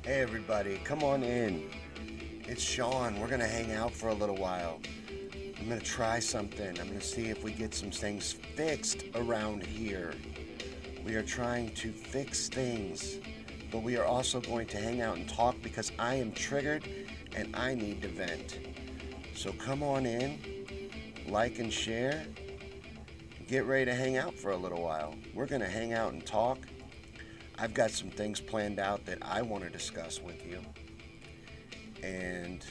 Hey everybody, come on in. It's Sean. We're gonna hang out for a little while. I'm gonna try something. I'm gonna see if we get some things fixed around here. We are trying to fix things, but we are also going to hang out and talk because I am triggered and I need to vent. So come on in, like and share, get ready to hang out for a little while. We're gonna hang out and talk. I've got some things planned out that I want to discuss with you and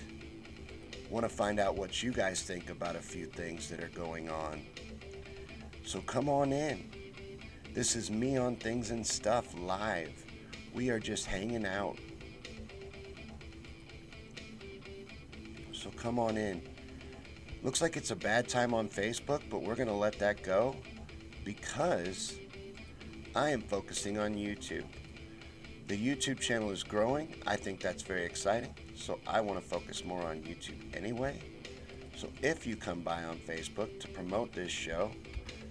want to find out what you guys think about a few things that are going on. So come on in. This is Me on Things and Stuff live. We are just hanging out. So come on in. Looks like it's a bad time on Facebook, but we're going to let that go because I am focusing on YouTube. The YouTube channel is growing. I think that's very exciting. So I want to focus more on YouTube anyway. So if you come by on Facebook to promote this show,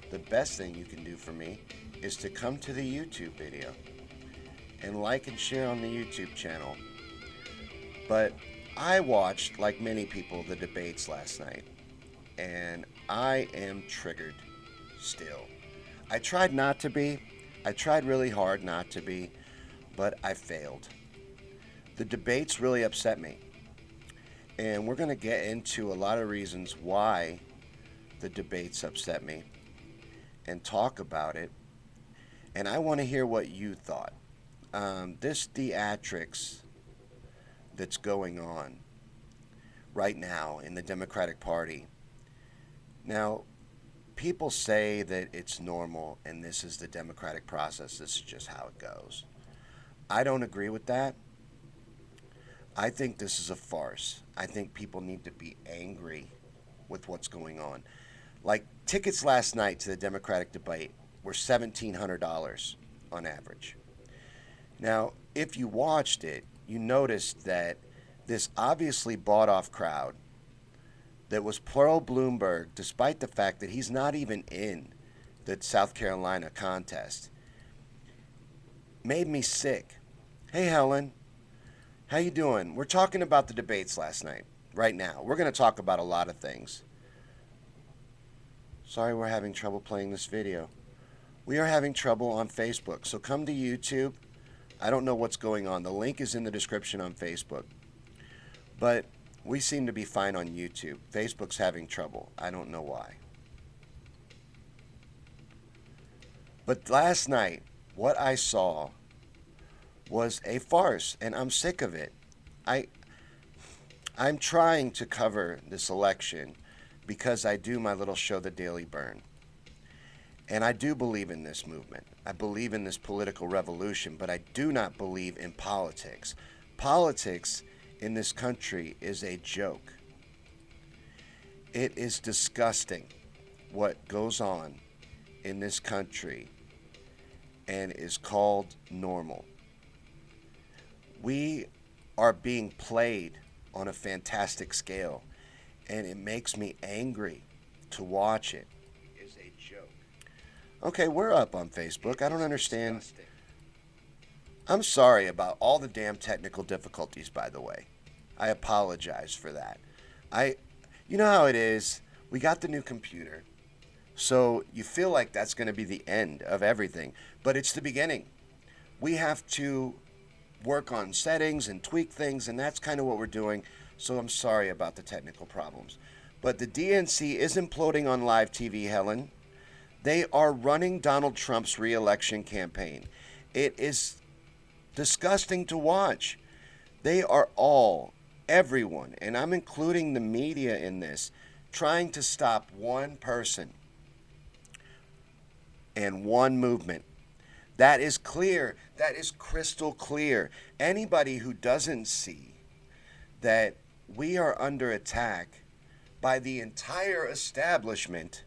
the best thing you can do for me is to come to the YouTube video and like and share on the YouTube channel. But I watched, like many people, the debates last night, and I am triggered still. I tried not to be. I tried really hard not to be, but I failed. The debates really upset me. And we're going to get into a lot of reasons why the debates upset me and talk about it. And I want to hear what you thought. This theatrics that's going on right now in the Democratic Party. Now, people say that it's normal and this is the democratic process. This is just how it goes. I don't agree with that. I think this is a farce. I think people need to be angry with what's going on. Like, tickets last night to the Democratic debate were $1,700 on average. Now, if you watched it, you noticed that this obviously bought off crowd that was pro Bloomberg, despite the fact that he's not even in the South Carolina contest, made me sick. Hey, Helen. How you doing? We're talking about the debates last night. Right now. We're going to talk about a lot of things. Sorry we're having trouble playing this video. We are having trouble on Facebook. So come to YouTube. I don't know what's going on. The link is in the description on Facebook. But we seem to be fine on YouTube. Facebook's having trouble. I don't know why. But last night, what I saw was a farce, and I'm sick of it. I'm trying to cover this election because I do my little show, The Daily Burn. And I do believe in this movement. I believe in this political revolution, but I do not believe in politics. Politics in this country is a joke. It is disgusting what goes on in this country and is called normal. We are being played on a fantastic scale, and it makes me angry to watch it. It's a joke. Okay, we're up on Facebook. I don't understand. Disgusting. I'm sorry about all the damn technical difficulties, by the way. I apologize for that. You know how it is. We got the new computer, so you feel like that's going to be the end of everything, but it's the beginning. We have to work on settings and tweak things, and that's kind of what we're doing. So I'm sorry about the technical problems. But the DNC is imploding on live TV, Helen. They are running Donald Trump's re-election campaign. It is disgusting to watch. They are everyone, and I'm including the media in this, trying to stop one person and one movement. That is clear. That is crystal clear. Anybody who doesn't see that we are under attack by the entire establishment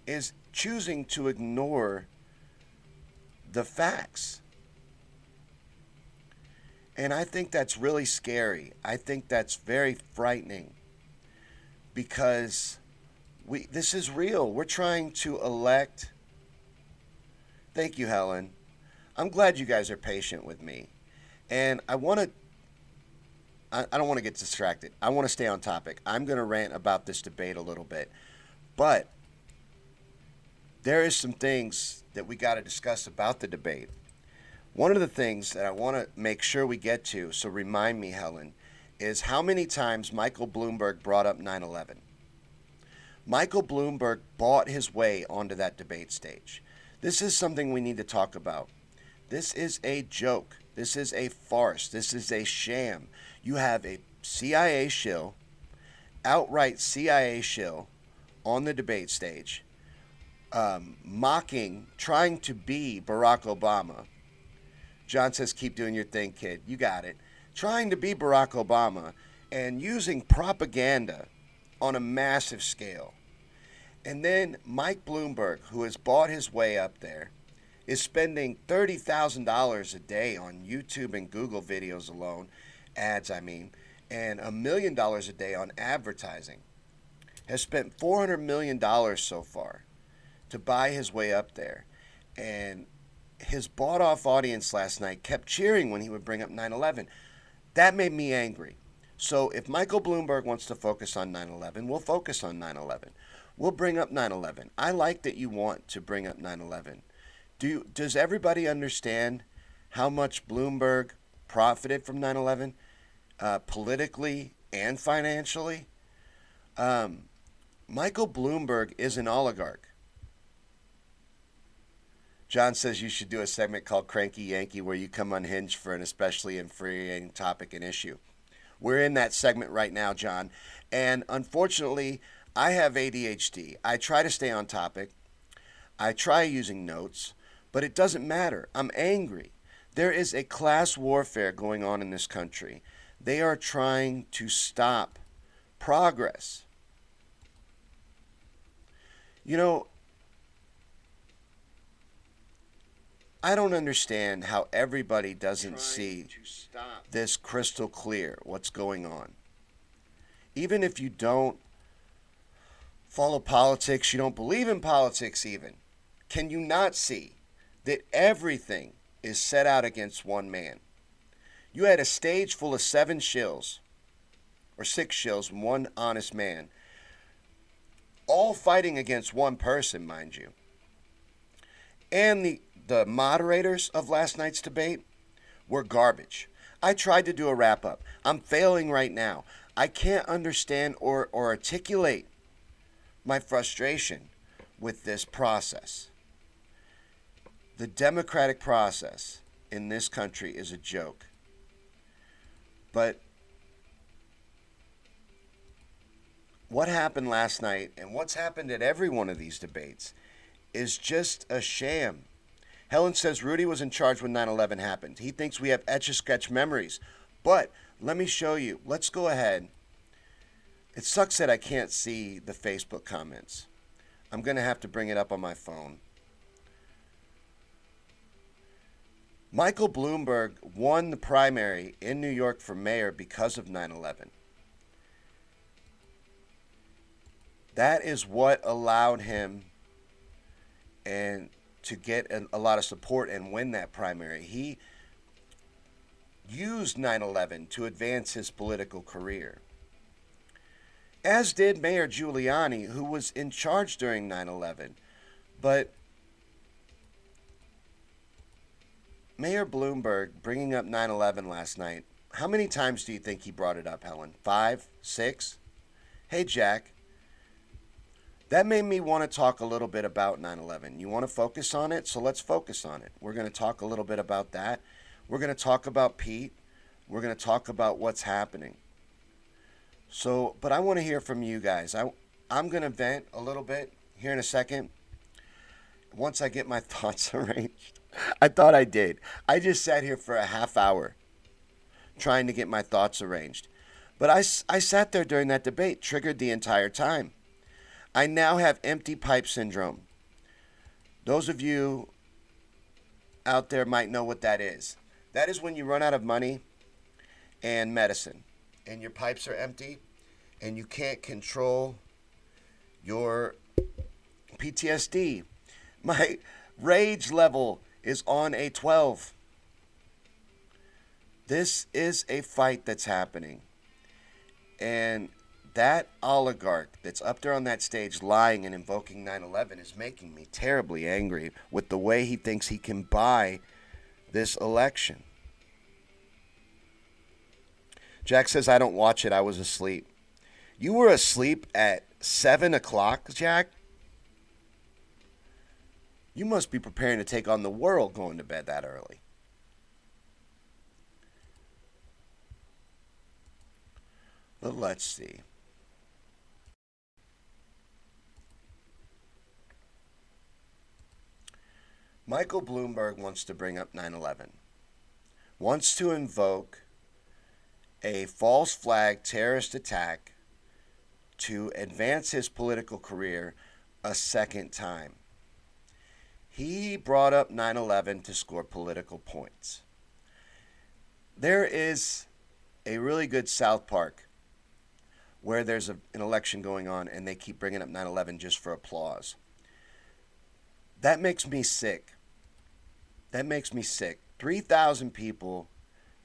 is choosing to ignore the facts. And I think that's really scary. I think that's very frightening because this is real. We're trying to elect. Thank you, Helen. I'm glad you guys are patient with me. And I don't want to get distracted. I want to stay on topic. I'm going to rant about this debate a little bit. But there is some things that we got to discuss about the debate. One of the things that I want to make sure we get to, so remind me, Helen, is how many times Michael Bloomberg brought up 9/11. Michael Bloomberg bought his way onto that debate stage. This is something we need to talk about. This is a joke. This is a farce. This is a sham. You have a CIA shill, outright CIA shill, on the debate stage, mocking, trying to be Barack Obama. John says, keep doing your thing, kid. You got it. Trying to be Barack Obama and using propaganda on a massive scale. And then Mike Bloomberg, who has bought his way up there, is spending $30,000 a day on YouTube and Google videos alone, ads I mean, and $1 million a day on advertising. Has spent $400 million so far to buy his way up there. And his bought-off audience last night kept cheering when he would bring up 9/11. That made me angry. So if Michael Bloomberg wants to focus on 9/11, we'll focus on 9/11. We'll bring up 9/11. I like that you want to bring up 9/11. Does everybody understand how much Bloomberg profited from 9/11, politically and financially? Michael Bloomberg is an oligarch. John says you should do a segment called Cranky Yankee where you come unhinged for an especially infuriating topic and issue. We're in that segment right now, John. And unfortunately, I have ADHD. I try to stay on topic. I try using notes, but it doesn't matter. I'm angry. There is a class warfare going on in this country. They are trying to stop progress. You know, I don't understand how everybody doesn't see this crystal clear, what's going on. Even if you don't follow politics, you don't believe in politics even, can you not see that everything is set out against one man? You had a stage full of 7 shills, or 6 shills, and one honest man, all fighting against one person, mind you. And the moderators of last night's debate were garbage. I tried to do a wrap-up. I'm failing right now. I can't understand or articulate my frustration with this process. The democratic process in this country is a joke. But what happened last night and what's happened at every one of these debates is just a sham. Helen says Rudy was in charge when 9/11 happened. He thinks we have etch-a-sketch memories. But let me show you. Let's go ahead. It sucks that I can't see the Facebook comments. I'm going to have to bring it up on my phone. Michael Bloomberg won the primary in New York for mayor because of 9/11. That is what allowed him to get a lot of support and win that primary. He used 9/11 to advance his political career. As did Mayor Giuliani, who was in charge during 9/11. But Mayor Bloomberg bringing up 9/11 last night, how many times do you think he brought it up, Helen? 5? 6? Hey, Jack. That made me want to talk a little bit about 9/11. You want to focus on it? So let's focus on it. We're going to talk a little bit about that. We're going to talk about Pete. We're going to talk about what's happening. So, but I want to hear from you guys. I'm going to vent a little bit here in a second once I get my thoughts arranged. I thought I did. I just sat here for a half hour trying to get my thoughts arranged. But I sat there during that debate, triggered the entire time. I now have empty pipe syndrome. Those of you out there might know what that is. That is when you run out of money and medicine, and your pipes are empty, and you can't control your PTSD. My rage level is on a 12. This is a fight that's happening. And that oligarch that's up there on that stage lying and invoking 9/11 is making me terribly angry with the way he thinks he can buy this election. Jack says, I don't watch it. I was asleep. You were asleep at 7 o'clock, Jack? You must be preparing to take on the world going to bed that early. But let's see. Michael Bloomberg wants to bring up 9/11, wants to invoke a false flag terrorist attack to advance his political career a second time. He brought up 9/11 to score political points. There is a really good South Park where there's an election going on and they keep bringing up 9/11 just for applause. That makes me sick. That makes me sick. 3,000 people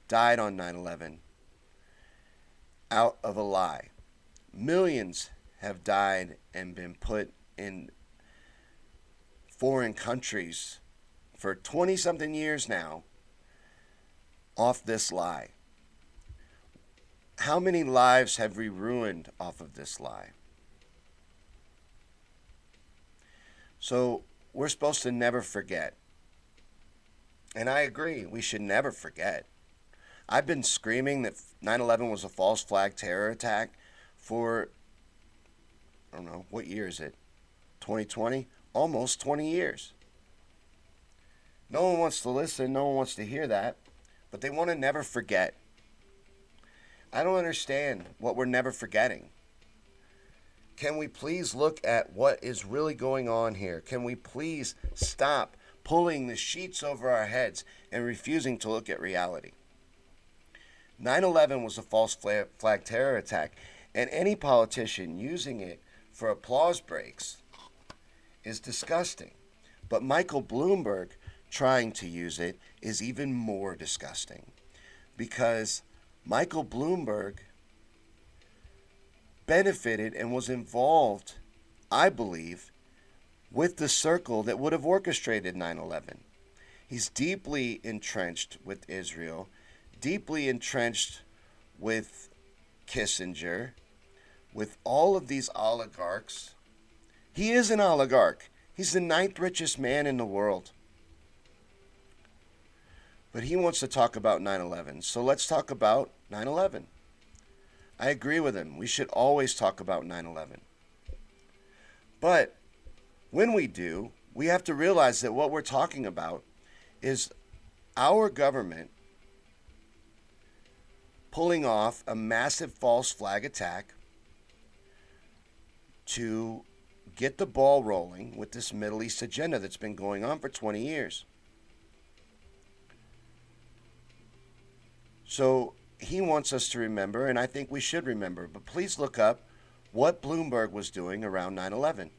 died on 9/11 out of a lie. Millions have died and been put in foreign countries for 20-something years now off this lie. How many lives have we ruined off of this lie? So we're supposed to never forget. And I agree, we should never forget. I've been screaming that 9/11 was a false flag terror attack for, I don't know, what year is it? 2020? Almost 20 years. No one wants to listen, no one wants to hear that, but they want to never forget. I don't understand what we're never forgetting. Can we please look at what is really going on here? Can we please stop pulling the sheets over our heads and refusing to look at reality? 9/11 was a false flag terror attack, and any politician using it for applause breaks is disgusting. But Michael Bloomberg trying to use it is even more disgusting, because Michael Bloomberg benefited and was involved, I believe, with the circle that would have orchestrated 9/11. He's deeply entrenched with Israel, deeply entrenched with Kissinger, with all of these oligarchs. He is an oligarch. He's the 9th richest man in the world. But he wants to talk about 9/11. So let's talk about 9/11. I agree with him. We should always talk about 9/11. But when we do, we have to realize that what we're talking about is our government pulling off a massive false flag attack to get the ball rolling with this Middle East agenda that's been going on for 20 years. So he wants us to remember, and I think we should remember, but please look up what Bloomberg was doing around 9/11.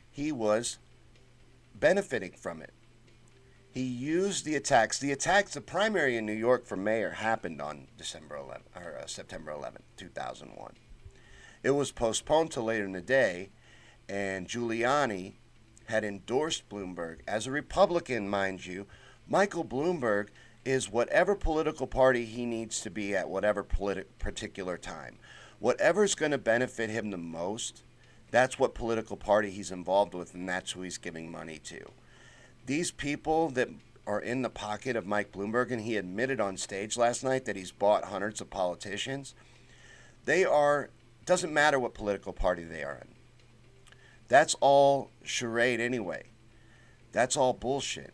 He was benefiting from it. He used the attacks. The primary in New York for mayor happened on September 11th, 2001. It was postponed to later in the day, and Giuliani had endorsed Bloomberg as a Republican, mind you. Michael Bloomberg is whatever political party he needs to be at whatever particular time. Whatever's going to benefit him the most, that's what political party he's involved with, and that's who he's giving money to. These people that are in the pocket of Mike Bloomberg, and he admitted on stage last night that he's bought hundreds of politicians, doesn't matter what political party they are in. That's all charade anyway. That's all bullshit.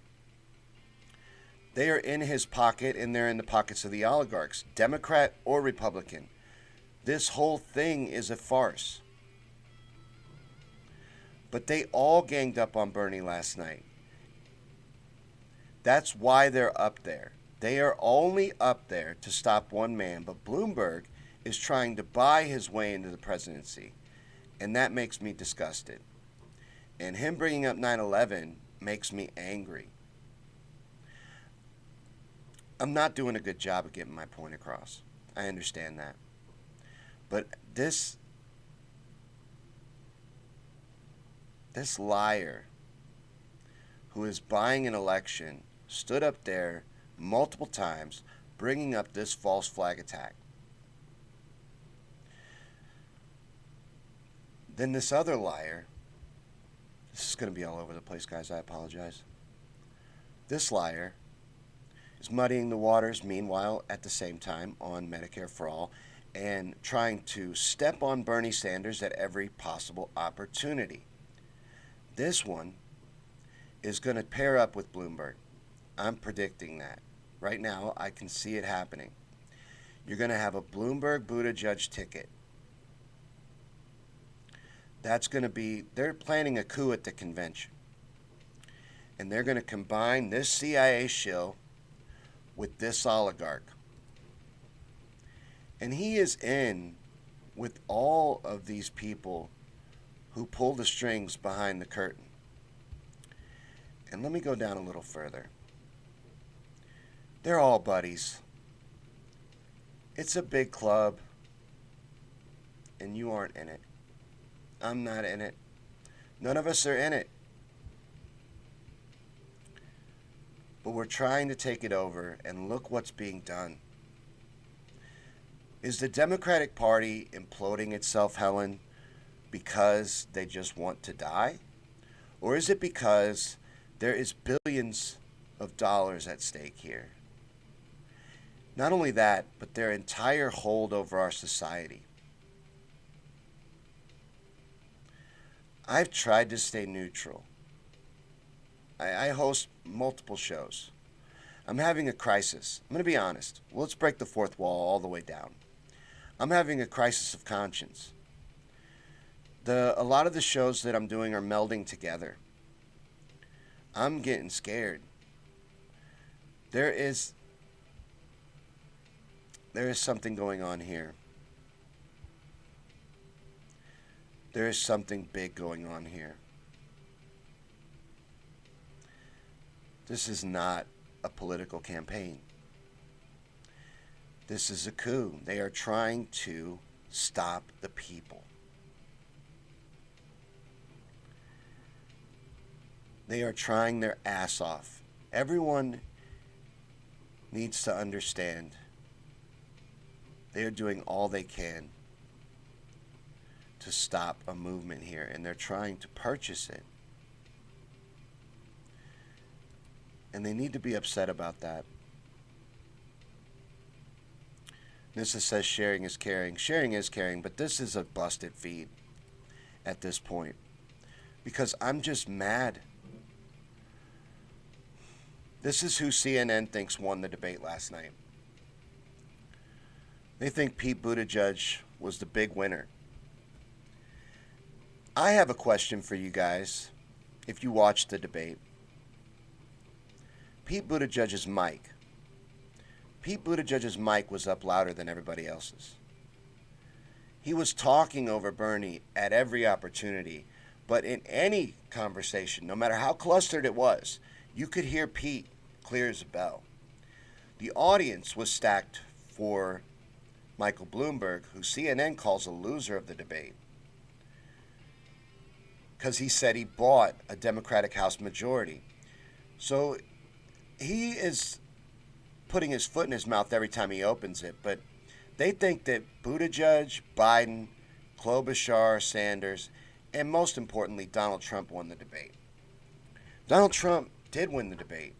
They are in his pocket, and they're in the pockets of the oligarchs, Democrat or Republican. This whole thing is a farce. But they all ganged up on Bernie last night. That's why they're up there. They are only up there to stop one man, but Bloomberg is trying to buy his way into the presidency, and that makes me disgusted. And him bringing up 9/11 makes me angry. I'm not doing a good job of getting my point across. I understand that. But this liar who is buying an election stood up there multiple times bringing up this false flag attack. Then this other liar, this is going to be all over the place, guys, I apologize. This liar is muddying the waters, meanwhile, at the same time, on Medicare for All and trying to step on Bernie Sanders at every possible opportunity. This one is going to pair up with Bloomberg. I'm predicting that. Right now, I can see it happening. You're going to have a Bloomberg-Buttigieg ticket. That's going to be, they're planning a coup at the convention. And they're going to combine this CIA shill with this oligarch. And he is in with all of these people who pull the strings behind the curtain. And let me go down a little further. They're all buddies. It's a big club, and you aren't in it. I'm not in it. None of us are in it. But we're trying to take it over, and look what's being done. Is the Democratic Party imploding itself, Helen, because they just want to die? Or is it because there is billions of dollars at stake here? Not only that, but their entire hold over our society. I've tried to stay neutral. I host multiple shows. I'm having a crisis. I'm going to be honest. Well, let's break the fourth wall all the way down. I'm having a crisis of conscience. A lot of the shows that I'm doing are melding together. I'm getting scared. There is something going on here. There is something big going on here. This is not a political campaign. This is a coup. They are trying to stop the people. They are trying their ass off. Everyone needs to understand they are doing all they can to stop a movement here, and they're trying to purchase it. And they need to be upset about that. Nissa says sharing is caring. Sharing is caring, but this is a busted feed at this point. Because I'm just mad. This is who CNN thinks won the debate last night. They think Pete Buttigieg was the big winner. I have a question for you guys if you watched the debate. Pete Buttigieg's mic. Pete Buttigieg's mic was up louder than everybody else's. He was talking over Bernie at every opportunity, but in any conversation, no matter how clustered it was, you could hear Pete clear as a bell. The audience was stacked for Michael Bloomberg, who CNN calls a loser of the debate, because he said he bought a Democratic House majority. So he is putting his foot in his mouth every time he opens it, but they think that Buttigieg, Biden, Klobuchar, Sanders, and most importantly, Donald Trump won the debate. Donald Trump did win the debate.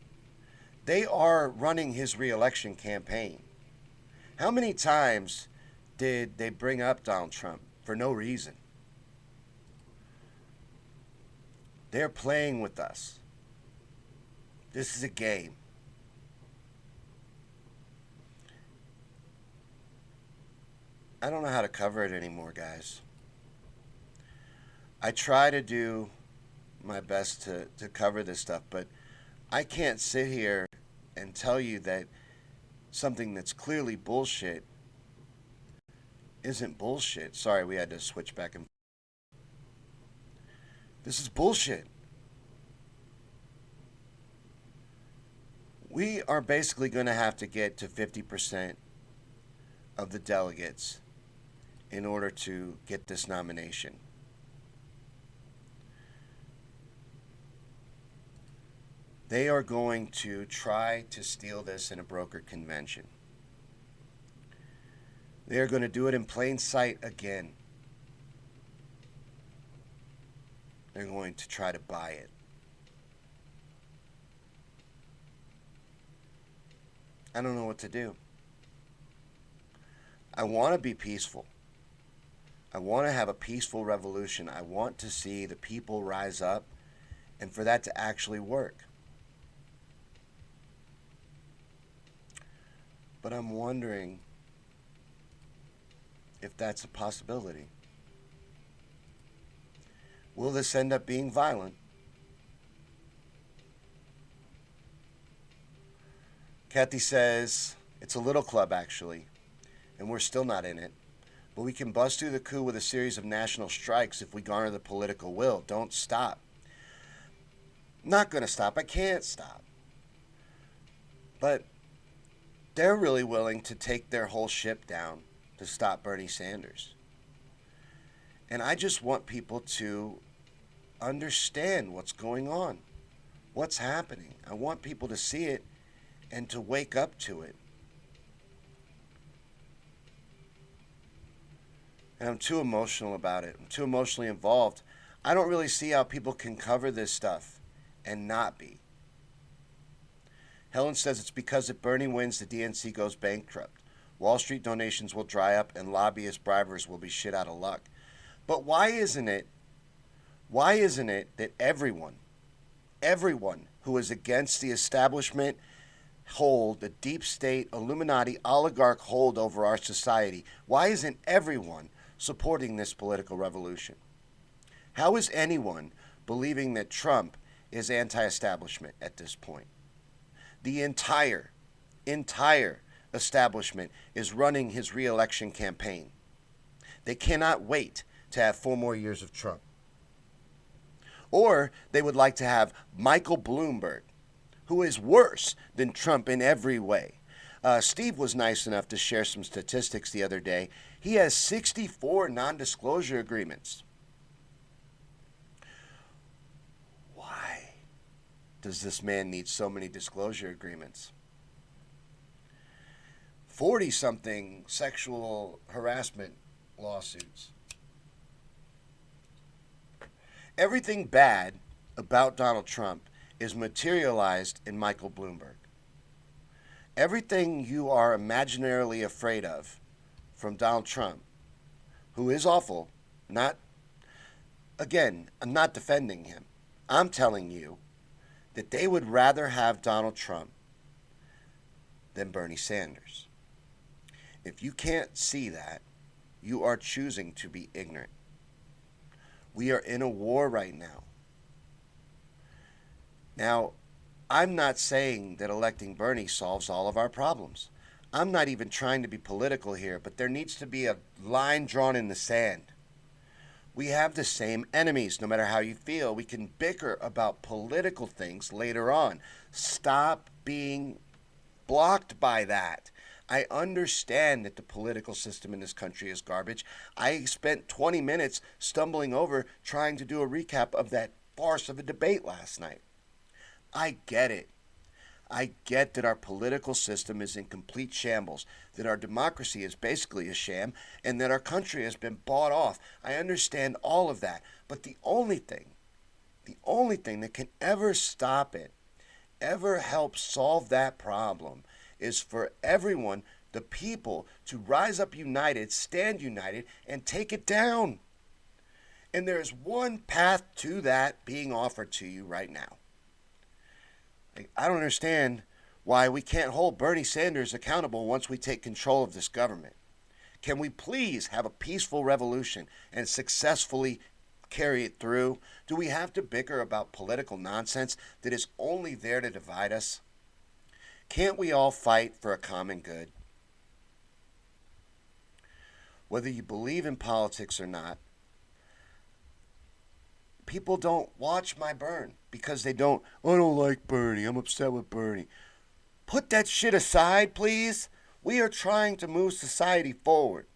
They are running his re-election campaign. How many times did they bring up Donald Trump for no reason? They're playing with us. This is a game. I don't know how to cover it anymore, guys. I try to do my best to cover this stuff, but I can't sit here and tell you that something that's clearly bullshit isn't bullshit. Sorry, we had to switch back and this is bullshit. We are basically going to have to get to 50% of the delegates in order to get this nomination. They are going to try to steal this in a brokered convention. They are going to do it in plain sight again. They're going to try to buy it. I don't know what to do. I want to be peaceful. I want to have a peaceful revolution. I want to see the people rise up and for that to actually work. But I'm wondering if that's a possibility. Will this end up being violent? Kathy says, it's a little club actually, and we're still not in it. But we can bust through the coup with a series of national strikes if we garner the political will. Don't stop. Not going to stop. I can't stop. But they're really willing to take their whole ship down to stop Bernie Sanders. And I just want people to understand what's going on, what's happening. I want people to see it and to wake up to it. And I'm too emotional about it. I'm too emotionally involved. I don't really see how people can cover this stuff and not be. Helen says it's because if Bernie wins, the DNC goes bankrupt. Wall Street donations will dry up and lobbyist bribers will be shit out of luck. But why isn't it that everyone who is against the establishment hold, the deep state, Illuminati, oligarch hold over our society, why isn't everyone supporting this political revolution? How is anyone believing that Trump is anti-establishment at this point? The entire establishment is running his re-election campaign. They cannot wait to have 4 more years of Trump. Or they would like to have Michael Bloomberg, who is worse than Trump in every way. Steve was nice enough to share some statistics the other day. He has 64 non-disclosure agreements. Why does this man need so many disclosure agreements? 40-something sexual harassment lawsuits. Everything bad about Donald Trump is materialized in Michael Bloomberg. Everything you are imaginarily afraid of from Donald Trump, who is awful, I'm not defending him. I'm telling you that they would rather have Donald Trump than Bernie Sanders. If you can't see that, you are choosing to be ignorant. We are in a war right now. Now, I'm not saying that electing Bernie solves all of our problems. I'm not even trying to be political here, but there needs to be a line drawn in the sand. We have the same enemies, no matter how you feel. We can bicker about political things later on. Stop being blocked by that. I understand that the political system in this country is garbage. I spent 20 minutes stumbling over trying to do a recap of that farce of a debate last night. I get it. I get that our political system is in complete shambles, that our democracy is basically a sham, and that our country has been bought off. I understand all of that. But the only thing that can ever stop it, ever help solve that problem, is for everyone, the people, to rise up united, stand united, and take it down. And there is one path to that being offered to you right now. I don't understand why we can't hold Bernie Sanders accountable once we take control of this government. Can we please have a peaceful revolution and successfully carry it through? Do we have to bicker about political nonsense that is only there to divide us? Can't we all fight for a common good? Whether you believe in politics or not, people don't watch my burn because I don't like Bernie. I'm upset with Bernie. Put that shit aside, please. We are trying to move society forward.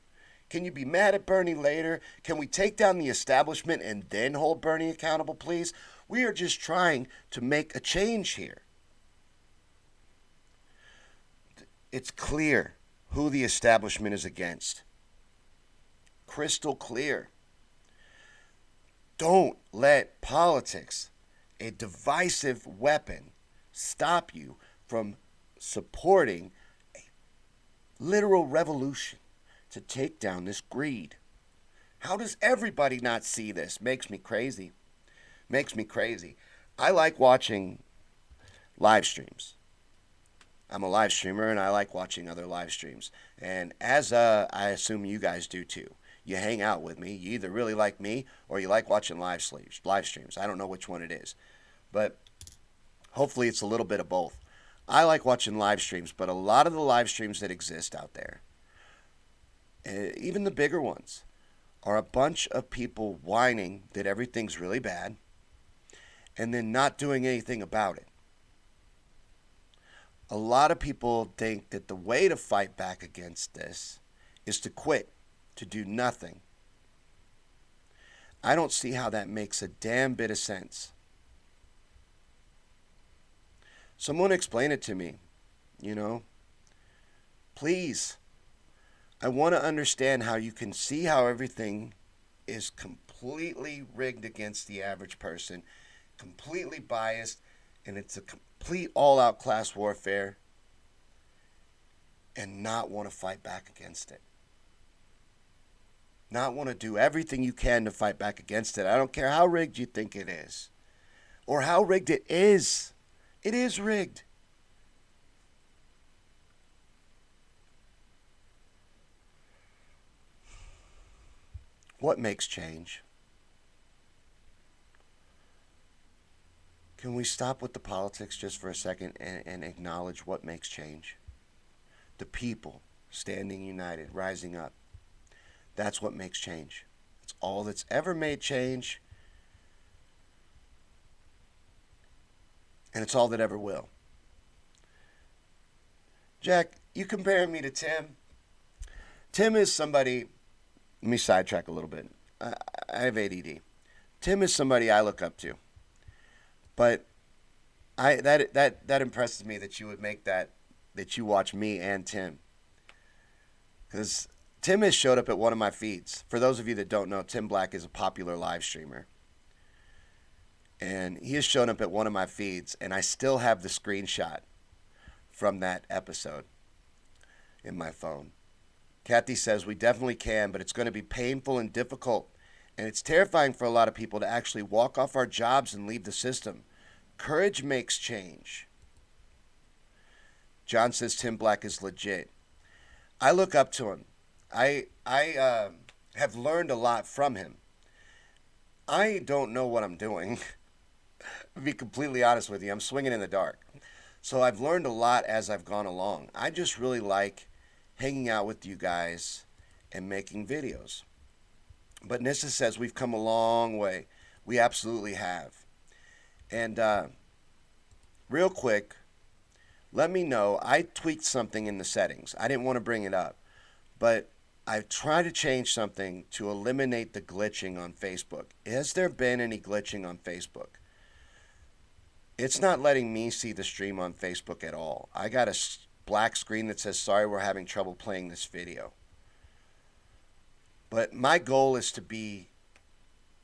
Can you be mad at Bernie later? Can we take down the establishment and then hold Bernie accountable, please? We are just trying to make a change here. It's clear who the establishment is against. Crystal clear. Don't let politics, a divisive weapon, stop you from supporting a literal revolution to take down this greed. How does everybody not see this? Makes me crazy. Makes me crazy. I like watching live streams. I'm a live streamer and I like watching other live streams. And as I assume you guys do too. You hang out with me. You either really like me or you like watching live streams. I don't know which one it is. But hopefully it's a little bit of both. I like watching live streams, but a lot of the live streams that exist out there, even the bigger ones, are a bunch of people whining that everything's really bad and then not doing anything about it. A lot of people think that the way to fight back against this is to quit, to do nothing. I don't see how that makes a damn bit of sense. Someone explain it to me, Please. I want to understand how you can see how everything is completely rigged against the average person, completely biased, and it's a complete all-out class warfare, and not want to fight back against it. Not want to do everything you can to fight back against it. I don't care how rigged you think it is, or how rigged it is. It is rigged. What makes change? Can we stop with the politics just for a second and acknowledge what makes change? The people standing united, rising up. That's what makes change. It's all that's ever made change, and it's all that ever will. Jack, you comparing me to Tim? Tim is somebody. Let me sidetrack a little bit. I have ADD. Tim is somebody I look up to, but that impresses me that you would make that you watch me and Tim, because Tim has showed up at one of my feeds. For those of you that don't know, Tim Black is a popular live streamer, and he has shown up at one of my feeds, and I still have the screenshot from that episode in my phone. Kathy says, we definitely can, but it's going to be painful and difficult. And it's terrifying for a lot of people to actually walk off our jobs and leave the system. Courage makes change. John says Tim Black is legit. I look up to him. I have learned a lot from him. I don't know what I'm doing. To be completely honest with you, I'm swinging in the dark. So I've learned a lot as I've gone along. I just really like hanging out with you guys and making videos. But Nissa says we've come a long way. We absolutely have. And real quick, let me know. I tweaked something in the settings. I didn't want to bring it up, but I tried to change something to eliminate the glitching on Facebook. Has there been any glitching on Facebook? It's not letting me see the stream on Facebook at all. I got a black screen that says, sorry, we're having trouble playing this video. But my goal is to be,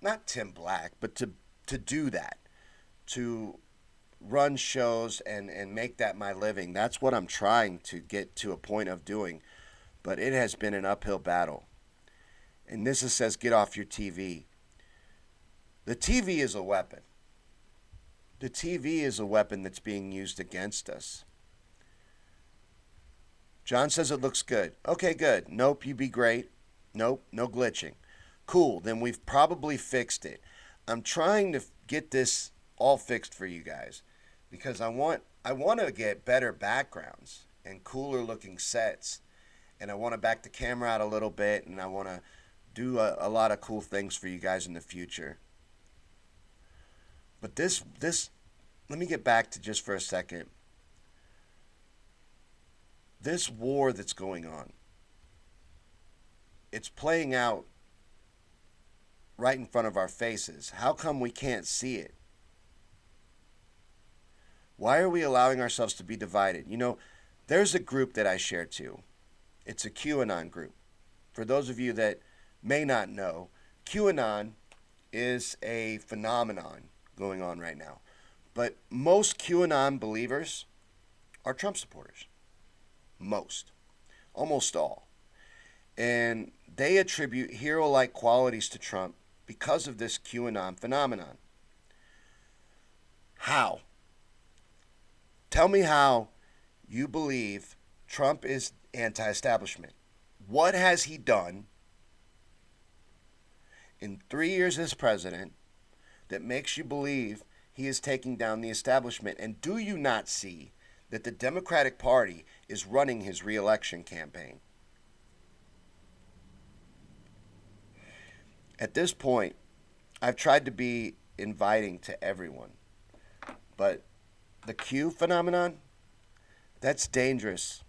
not Tim Black, but to do that. To run shows and make that my living. That's what I'm trying to get to a point of doing. But it has been an uphill battle. And Nissa says, get off your TV. The TV is a weapon. The TV is a weapon that's being used against us. John says it looks good. Okay, good. Nope, you be great. Nope, no glitching. Cool, then we've probably fixed it. I'm trying to get this all fixed for you guys because I want to get better backgrounds and cooler looking sets, and I want to back the camera out a little bit, and I want to do a lot of cool things for you guys in the future. But this, let me get back to just for a second. This war that's going on, it's playing out right in front of our faces. How come we can't see it? Why are we allowing ourselves to be divided? There's a group that I share too. It's a QAnon group. For those of you that may not know, QAnon is a phenomenon going on right now. But most QAnon believers are Trump supporters. Most. Almost all. And they attribute hero like qualities to Trump because of this QAnon phenomenon. How? Tell me how you believe Trump is anti establishment. What has he done in 3 years as president that makes you believe he is taking down the establishment? And do you not see that the Democratic Party is running his reelection campaign? At this point, I've tried to be inviting to everyone, but the Q phenomenon, that's dangerous.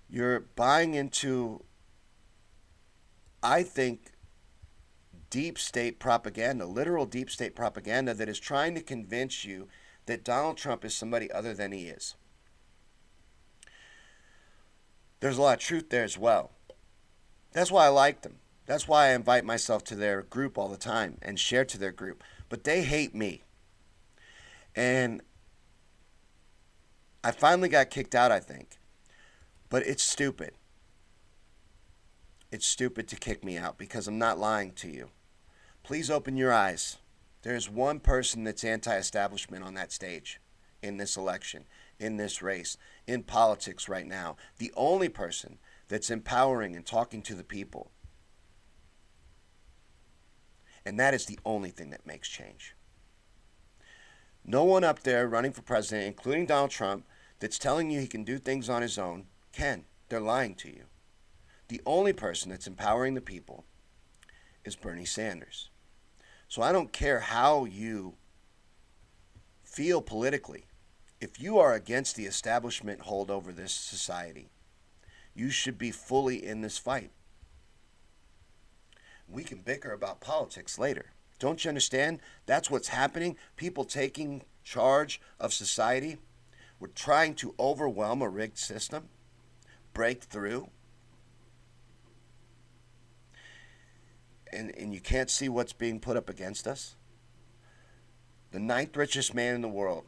You're buying into, I think, deep state propaganda, literal deep state propaganda that is trying to convince you that Donald Trump is somebody other than he is. There's a lot of truth there as well. That's why I like them. That's why I invite myself to their group all the time and share to their group. But they hate me. And I finally got kicked out, I think. But it's stupid. It's stupid to kick me out because I'm not lying to you. Please open your eyes. There's one person that's anti-establishment on that stage in this election, in this race, in politics right now. The only person that's empowering and talking to the people. And that is the only thing that makes change. No one up there running for president, including Donald Trump, that's telling you he can do things on his own can. They're lying to you. The only person that's empowering the people is Bernie Sanders. So I don't care how you feel politically. If you are against the establishment hold over this society, you should be fully in this fight. We can bicker about politics later. Don't you understand? That's what's happening. People taking charge of society. We're trying to overwhelm a rigged system, break through. And you can't see what's being put up against us. The 9th richest man in the world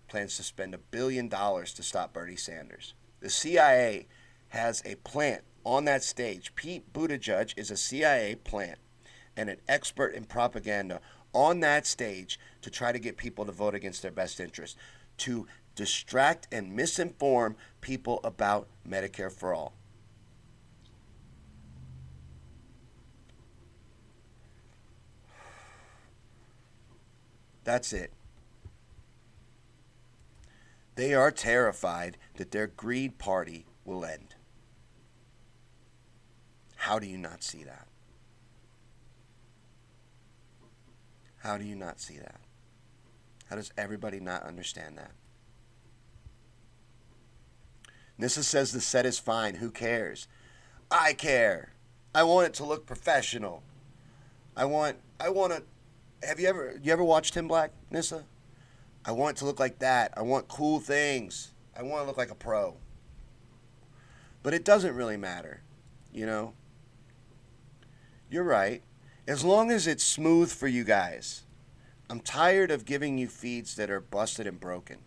plans to spend $1 billion to stop Bernie Sanders. The CIA has a plant on that stage. Pete Buttigieg is a CIA plant and an expert in propaganda on that stage to try to get people to vote against their best interest, to distract and misinform people about Medicare for all. That's it. They are terrified that their greed party will end. How do you not see that? How do you not see that? How does everybody not understand that? Nissa says the set is fine. Who cares? I care. I want it to look professional. I want to. Have you ever watched Tim Black, Nissa? I want it to look like that. I want cool things. I want to look like a pro. But it doesn't really matter, you know? You're right. As long as it's smooth for you guys. I'm tired of giving you feeds that are busted and broken.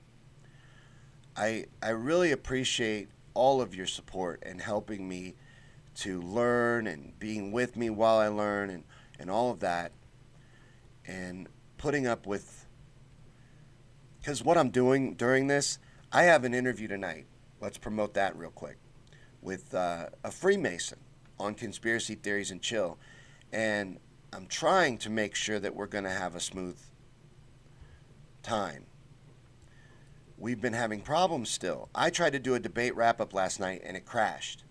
I really appreciate all of your support and helping me to learn and being with me while I learn and all of that. And putting up with, because what I'm doing during this, I have an interview tonight. Let's promote that real quick with a Freemason on conspiracy theories and chill. And I'm trying to make sure that we're going to have a smooth time. We've been having problems still. I tried to do a debate wrap-up last night and it crashed.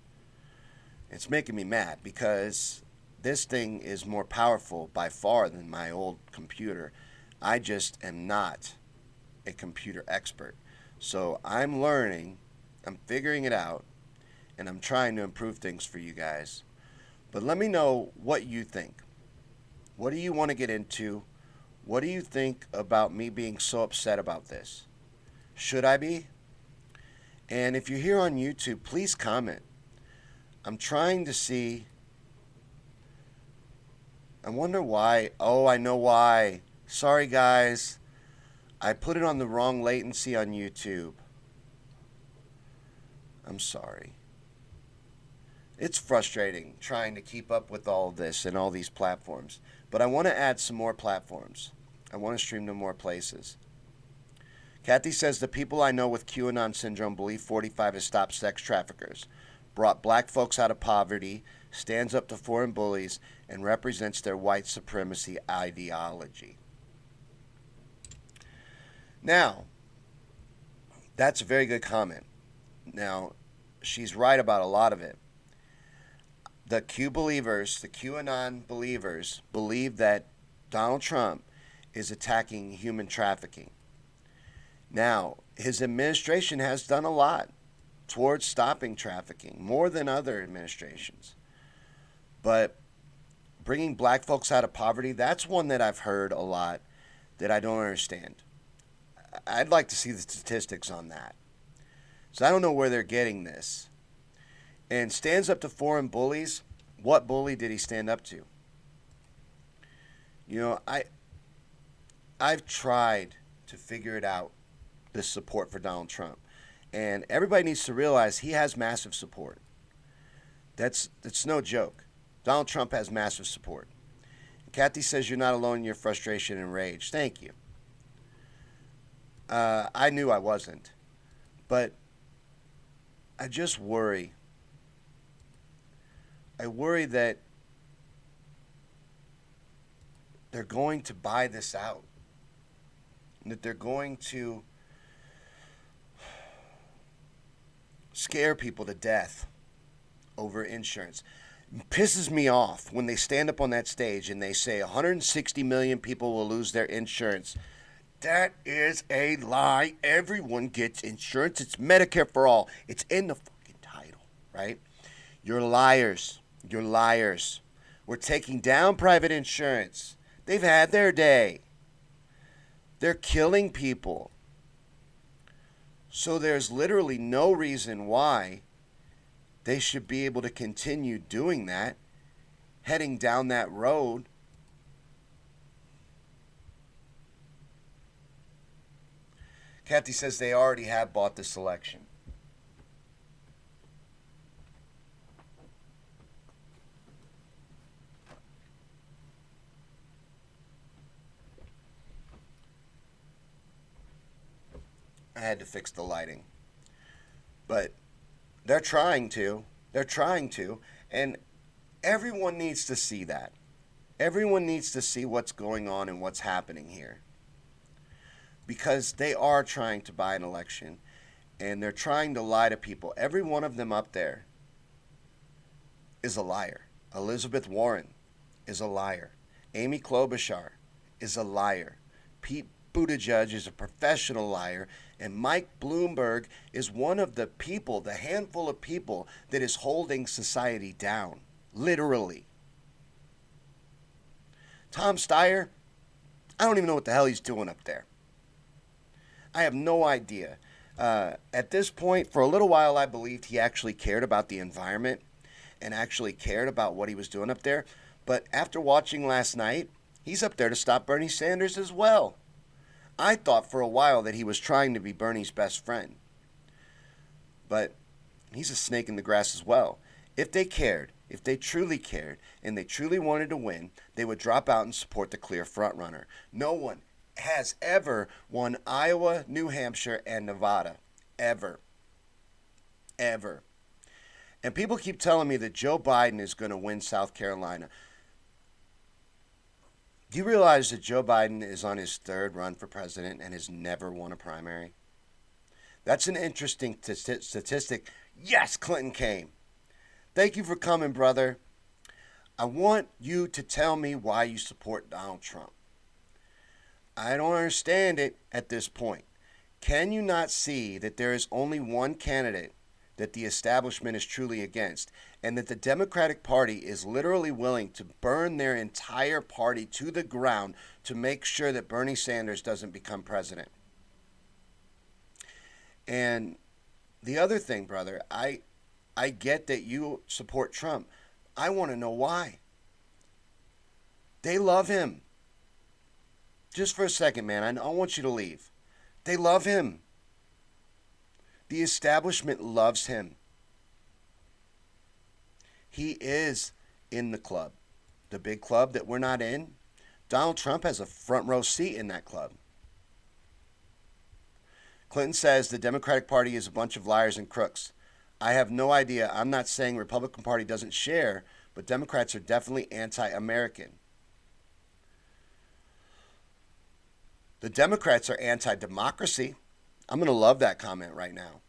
It's making me mad because this thing is more powerful by far than my old computer. I just am not a computer expert. So I'm learning I'm figuring it out, and I'm trying to improve things for you guys. But let me know what you think. What do you want to get into? What do you think about me being so upset about this? Should I be? And if you're here on YouTube, please comment. I'm trying to see. I wonder why. Oh, I know why. Sorry, guys. I put it on the wrong latency on YouTube. I'm sorry. It's frustrating trying to keep up with all of this and all these platforms. But I want to add some more platforms. I want to stream to more places. Kathy says the people I know with QAnon syndrome believe 45 has stopped sex traffickers, brought black folks out of poverty, stands up to foreign bullies, and represents their white supremacy ideology. Now, that's a very good comment. Now, she's right about a lot of it. The QAnon believers, believe that Donald Trump is attacking human trafficking. Now, his administration has done a lot towards stopping trafficking, more than other administrations. But bringing black folks out of poverty, that's one that I've heard a lot that I don't understand. I'd like to see the statistics on that. So I don't know where they're getting this. And stands up to foreign bullies. What bully did he stand up to? You know, I've tried to figure it out, this support for Donald Trump. And everybody needs to realize he has massive support. That's no joke. Donald Trump has massive support. Kathy says you're not alone in your frustration and rage. Thank you. I knew I wasn't. But I just worry. I worry that they're going to buy this out. And that they're going to scare people to death over insurance. It pisses me off when they stand up on that stage and they say 160 million people will lose their insurance. That is a lie. Everyone gets insurance. It's Medicare for all. It's in the fucking title, right? You're liars. You're liars. We're taking down private insurance. They've had their day. They're killing people. So there's literally no reason why they should be able to continue doing that, heading down that road. Kathy says they already have bought this election. I had to fix the lighting. But they're trying to. They're trying to. And everyone needs to see that. Everyone needs to see what's going on and what's happening here. Because they are trying to buy an election. And they're trying to lie to people. Every one of them up there is a liar. Elizabeth Warren is a liar. Amy Klobuchar is a liar. Pete Buttigieg is a professional liar, and Mike Bloomberg is one of the people, the handful of people that is holding society down, literally. Tom Steyer, I don't even know what the hell he's doing up there. I have no idea. At this point, for a little while, I believed he actually cared about the environment and actually cared about what he was doing up there. But after watching last night, he's up there to stop Bernie Sanders as well. I thought for a while that he was trying to be Bernie's best friend. But he's a snake in the grass as well. If they cared, if they truly cared, and they truly wanted to win, they would drop out and support the clear frontrunner. No one has ever won Iowa, New Hampshire, and Nevada. Ever. Ever. And people keep telling me that Joe Biden is going to win South Carolina. Do you realize that Joe Biden is on his third run for president and has never won a primary? That's an interesting statistic. Yes, Clinton came. Thank you for coming, brother. I want you to tell me why you support Donald Trump. I don't understand it at this point. Can you not see that there is only one candidate that the establishment is truly against, and that the Democratic Party is literally willing to burn their entire party to the ground to make sure that Bernie Sanders doesn't become president? And the other thing, brother, I get that you support Trump. I want to know why. They love him. Just for a second, man, I don't want you to leave. They love him. The establishment loves him. He is in the club, the big club that we're not in. Donald Trump has a front row seat in that club. Clinton says the Democratic Party is a bunch of liars and crooks. I have no idea. I'm not saying Republican Party doesn't share, but Democrats are definitely anti-American. The Democrats are anti-democracy. I'm going to love that comment right now.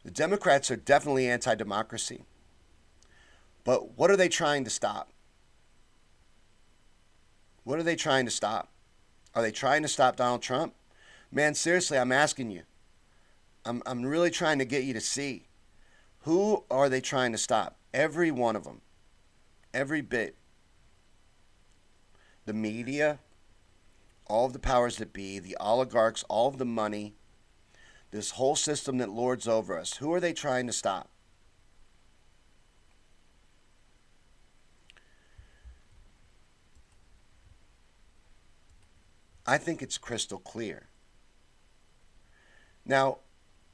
The Democrats are definitely anti-democracy. But what are they trying to stop? What are they trying to stop? Are they trying to stop Donald Trump? Man, seriously, I'm asking you. I'm really trying to get you to see. Who are they trying to stop? Every one of them. Every bit. The media, all of the powers that be, the oligarchs, all of the money, this whole system that lords over us. Who are they trying to stop? I think it's crystal clear. Now,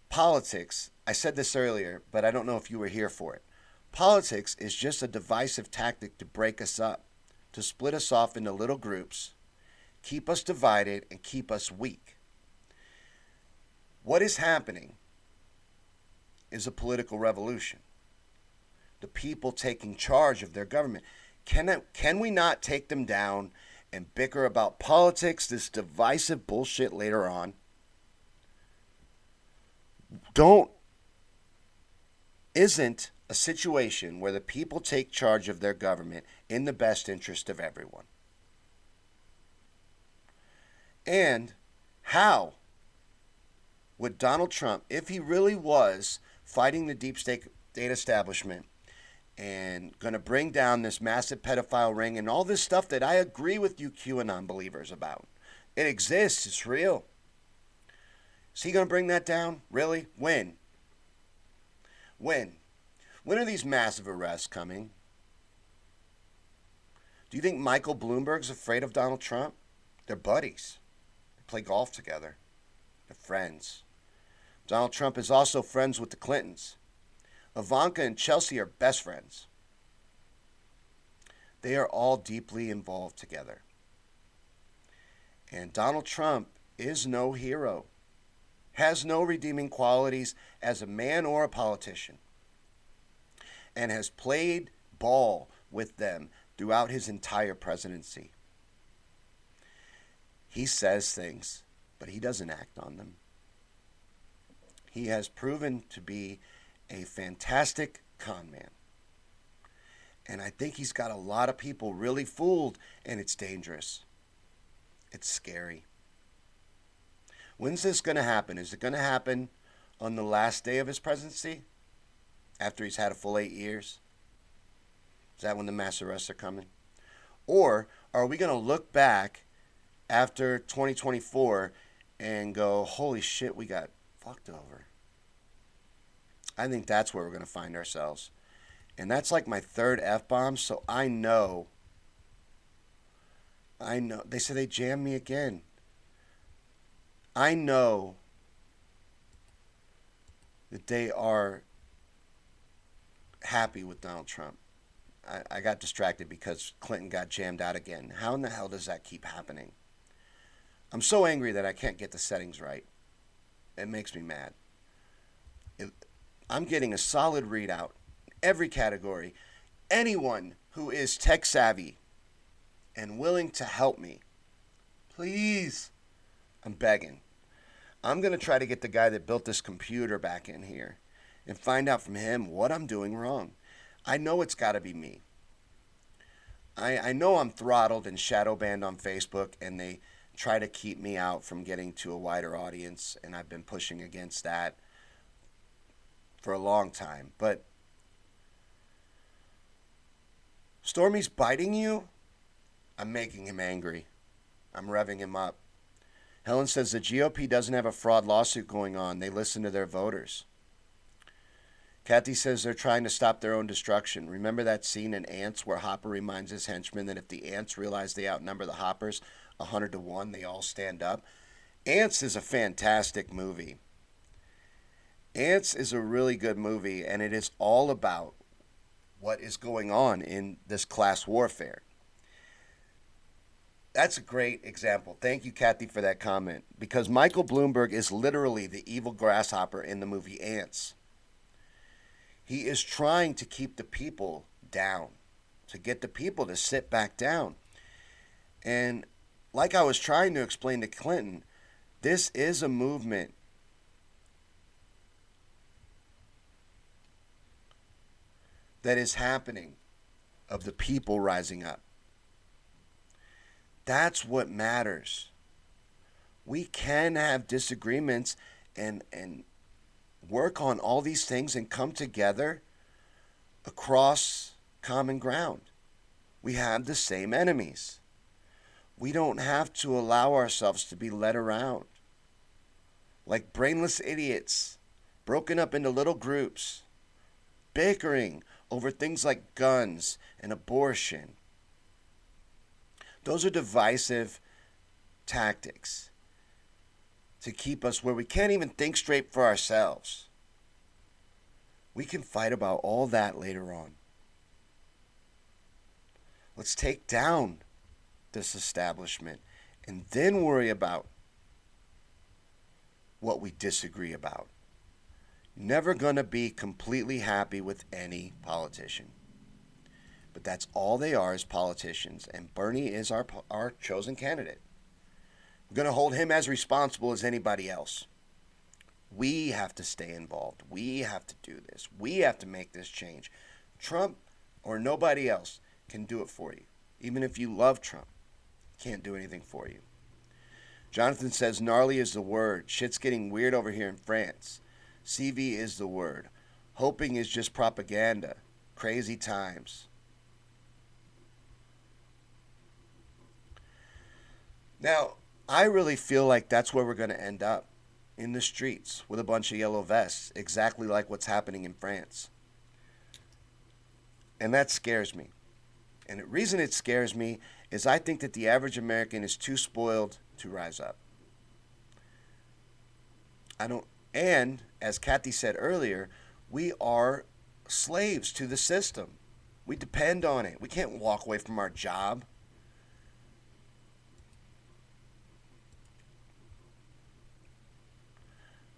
politics, I said this earlier, but I don't know if you were here for it. Politics is just a divisive tactic to break us up, to split us off into little groups, keep us divided, and keep us weak. What is happening is a political revolution. The people taking charge of their government. Can we not take them down and bicker about politics, this divisive bullshit later on? Isn't a situation where the people take charge of their government in the best interest of everyone. And how would Donald Trump, if he really was fighting the deep state establishment and going to bring down this massive pedophile ring and all this stuff that I agree with you QAnon believers about, it exists, it's real. Is he going to bring that down? Really? When? When? When are these massive arrests coming? Do you think Michael Bloomberg's afraid of Donald Trump? They're buddies. They play golf together. They're friends. Donald Trump is also friends with the Clintons. Ivanka and Chelsea are best friends. They are all deeply involved together. And Donald Trump is no hero, has no redeeming qualities as a man or a politician, and has played ball with them throughout his entire presidency. He says things, but he doesn't act on them. He has proven to be a fantastic con man. And I think he's got a lot of people really fooled, and it's dangerous. It's scary. When's this going to happen? Is it going to happen on the last day of his presidency? After he's had a full 8 years? Is that when the mass arrests are coming? Or are we going to look back after 2024 and go, holy shit, we got fucked over? I think that's where we're going to find ourselves. And that's like my third F-bomb, so I know. They say they jammed me again. I know that they are happy with Donald Trump. I got distracted because Clinton got jammed out again. How in the hell does that keep happening? I'm so angry that I can't get the settings right. It makes me mad. I'm getting a solid readout in every category. Anyone who is tech savvy and willing to help me, please, I'm begging. I'm going to try to get the guy that built this computer back in here and find out from him what I'm doing wrong. I know it's got to be me. I know I'm throttled and shadow banned on Facebook, and try to keep me out from getting to a wider audience, and I've been pushing against that for a long time. But Stormy's biting you. I'm making him angry. I'm revving him up. Helen says the GOP doesn't have a fraud lawsuit going on. They listen to their voters. Kathy says they're trying to stop their own destruction. Remember that scene in Ants where Hopper reminds his henchmen that if the ants realize they outnumber the Hoppers 100 to 1, they all stand up? Ants is a fantastic movie. Ants is a really good movie, and it is all about what is going on in this class warfare. That's a great example. Thank you, Kathy, for that comment. Because Michael Bloomberg is literally the evil grasshopper in the movie Ants. He is trying to keep the people down, to get the people to sit back down. And like I was trying to explain to Clinton, this is a movement that is happening of the people rising up. That's what matters. We can have disagreements and work on all these things and come together across common ground. We have the same enemies. We don't have to allow ourselves to be led around like brainless idiots, broken up into little groups, bickering over things like guns and abortion. Those are divisive tactics to keep us where we can't even think straight for ourselves. We can fight about all that later on. Let's take down this establishment and then worry about what we disagree about. Never going to be completely happy with any politician. But that's all they are as politicians, and Bernie is our chosen candidate. We're going to hold him as responsible as anybody else. We have to stay involved. We have to do this. We have to make this change. Trump or nobody else can do it for you. Even if you love Trump, can't do anything for you. Jonathan says gnarly is the word. Shit's getting weird over here in France. CV is the word. Hoping is just propaganda. Crazy times. Now, I really feel like that's where we're going to end up, in the streets with a bunch of yellow vests, exactly like what's happening in France. And that scares me. And the reason it scares me is I think that the average American is too spoiled to rise up. And as Kathy said earlier, we are slaves to the system. We depend on it. We can't walk away from our job.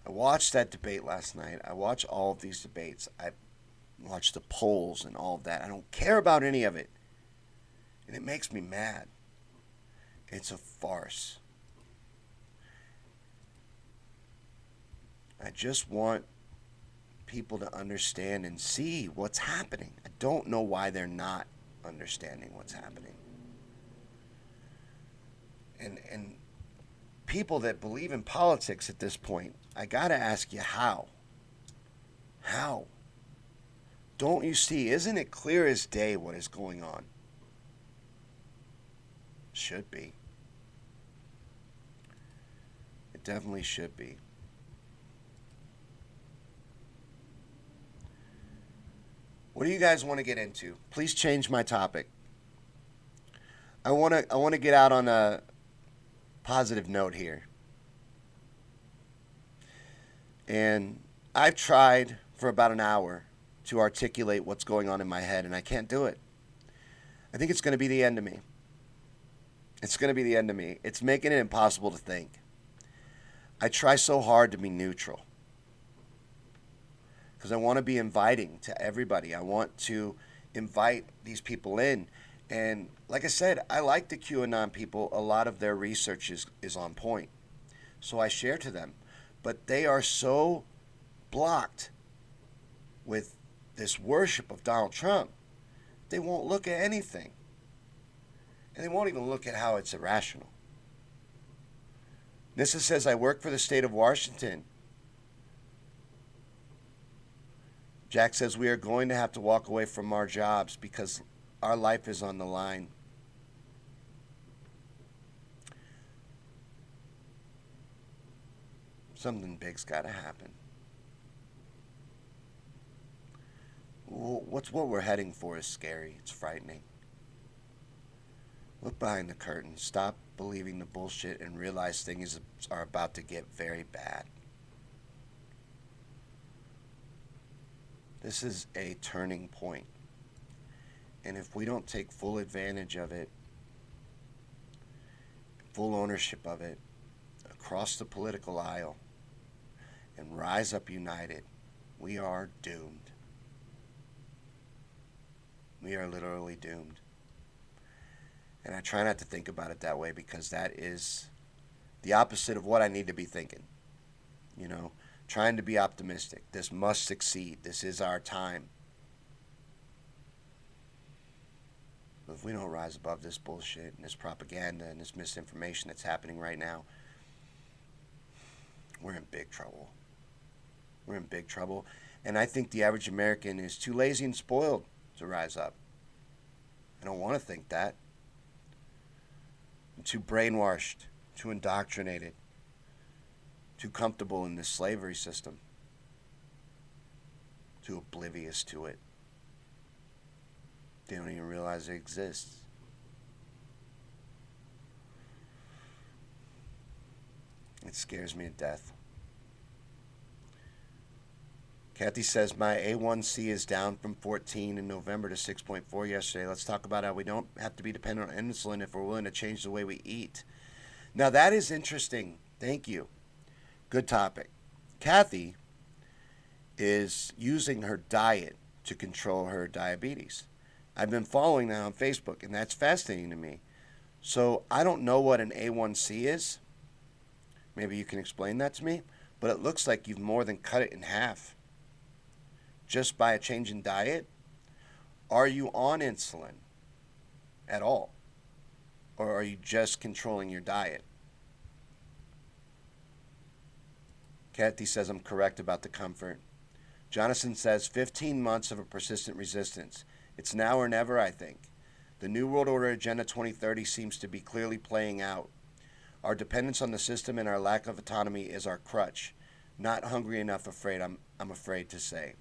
I watched that debate last night. I watch all of these debates. I watch the polls and all of that. I don't care about any of it. And it makes me mad. It's a farce. I just want people to understand and see what's happening. I don't know why they're not understanding what's happening. And people that believe in politics at this point, I gotta ask you how? How? Don't you see? Isn't it clear as day what is going on? Should be. It definitely should be. What do you guys want to get into? Please change my topic. I want to get out on a positive note here. And I've tried for about an hour to articulate what's going on in my head, and I can't do it. I think it's going to be the end of me. It's going to be the end of me. It's making it impossible to think. I try so hard to be neutral because I want to be inviting to everybody. I want to invite these people in. And like I said, I like the QAnon people. A lot of their research is on point. So I share to them. But they are so blocked with this worship of Donald Trump, they won't look at anything. And they won't even look at how it's irrational. Nissa says, I work for the state of Washington. Jack says, we are going to have to walk away from our jobs because our life is on the line. Something big's got to happen. What we're heading for is scary. It's frightening. Look behind the curtain. Stop believing the bullshit and realize things are about to get very bad. This is a turning point. And if we don't take full advantage of it, full ownership of it, across the political aisle, and rise up united, we are doomed. We are literally doomed. And I try not to think about it that way because that is the opposite of what I need to be thinking. You know, trying to be optimistic. This must succeed. This is our time. But if we don't rise above this bullshit and this propaganda and this misinformation that's happening right now, we're in big trouble. We're in big trouble. And I think the average American is too lazy and spoiled to rise up. I don't want to think that. I'm too brainwashed, too indoctrinated, too comfortable in this slavery system, too oblivious to it. They don't even realize it exists. It scares me to death. Kathy says, my A1C is down from 14 in November to 6.4 yesterday. Let's talk about how we don't have to be dependent on insulin if we're willing to change the way we eat. Now, that is interesting. Thank you. Good topic. Kathy is using her diet to control her diabetes. I've been following that on Facebook, and that's fascinating to me. So I don't know what an A1C is. Maybe you can explain that to me. But it looks like you've more than cut it in half just by a change in diet. Are you on insulin at all? Or are you just controlling your diet? Kathy says I'm correct about the comfort. Jonathan says 15 months of a persistent resistance. It's now or never, I think. The New World Order Agenda 2030 seems to be clearly playing out. Our dependence on the system and our lack of autonomy is our crutch. Not hungry enough, I'm afraid to say.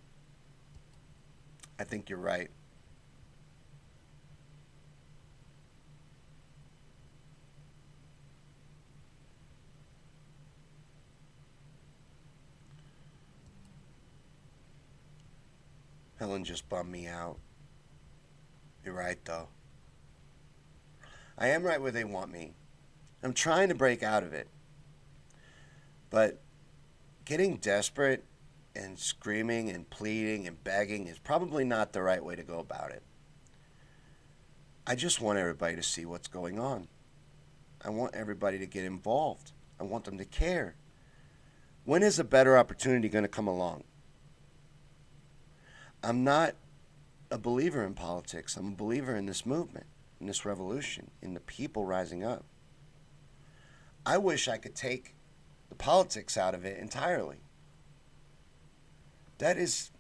I think you're right. Helen just bummed me out. You're right, though. I am right where they want me. I'm trying to break out of it. But getting desperate and screaming and pleading and begging is probably not the right way to go about it. I just want everybody to see what's going on. I want everybody to get involved. I want them to care. When is a better opportunity going to come along? I'm not a believer in politics. I'm a believer in this movement, in this revolution, in the people rising up. I wish I could take the politics out of it entirely. That is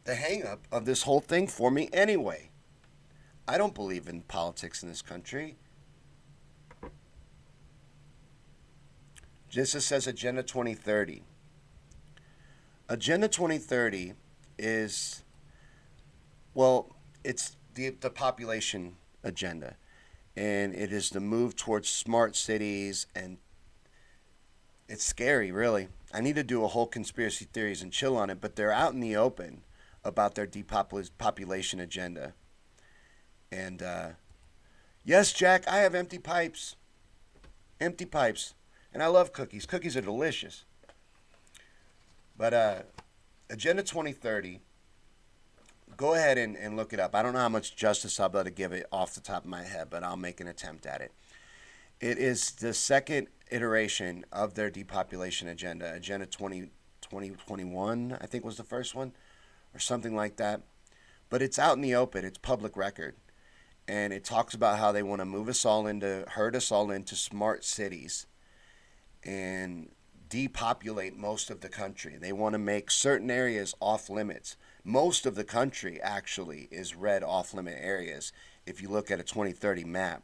the hang-up of this whole thing for me anyway. I don't believe in politics in this country. Jissa says Agenda 2030. Agenda 2030 is, well, it's the population agenda. And it is the move towards smart cities, and it's scary, really. I need to do a whole conspiracy theories and chill on it, but they're out in the open about their depopulation agenda. And yes, Jack, I have empty pipes. Empty pipes. And I love cookies. Cookies are delicious. But Agenda 2030, go ahead and look it up. I don't know how much justice I'll be able to give it off the top of my head, but I'll make an attempt at it. It is the second iteration of their depopulation agenda. Agenda 2021, I think was the first one, or something like that. But it's out in the open. It's public record. And it talks about how they want to herd us all into smart cities. and depopulate most of the country. They want to make certain areas off limits. Most of the country actually is red off limit areas if you look at a 2030 map.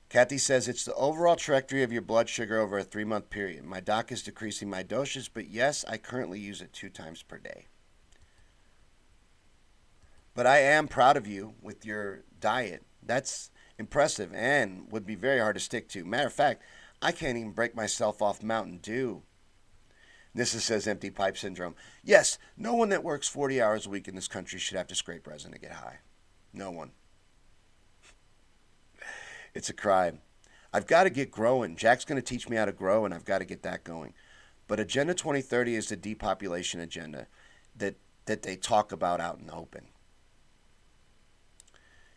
Kathy says it's the overall trajectory of your blood sugar over a 3-month period. My doc is decreasing my doses, but yes, I currently use it 2 times per day. But I am proud of you with your diet. That's impressive and would be very hard to stick to. Matter of fact, I can't even break myself off Mountain Dew. Nissa says empty pipe syndrome. Yes, no one that works 40 hours a week in this country should have to scrape resin to get high. No one. It's a crime. I've got to get growing. Jack's going to teach me how to grow, and I've got to get that going. But Agenda 2030 is the depopulation agenda that they talk about out in the open.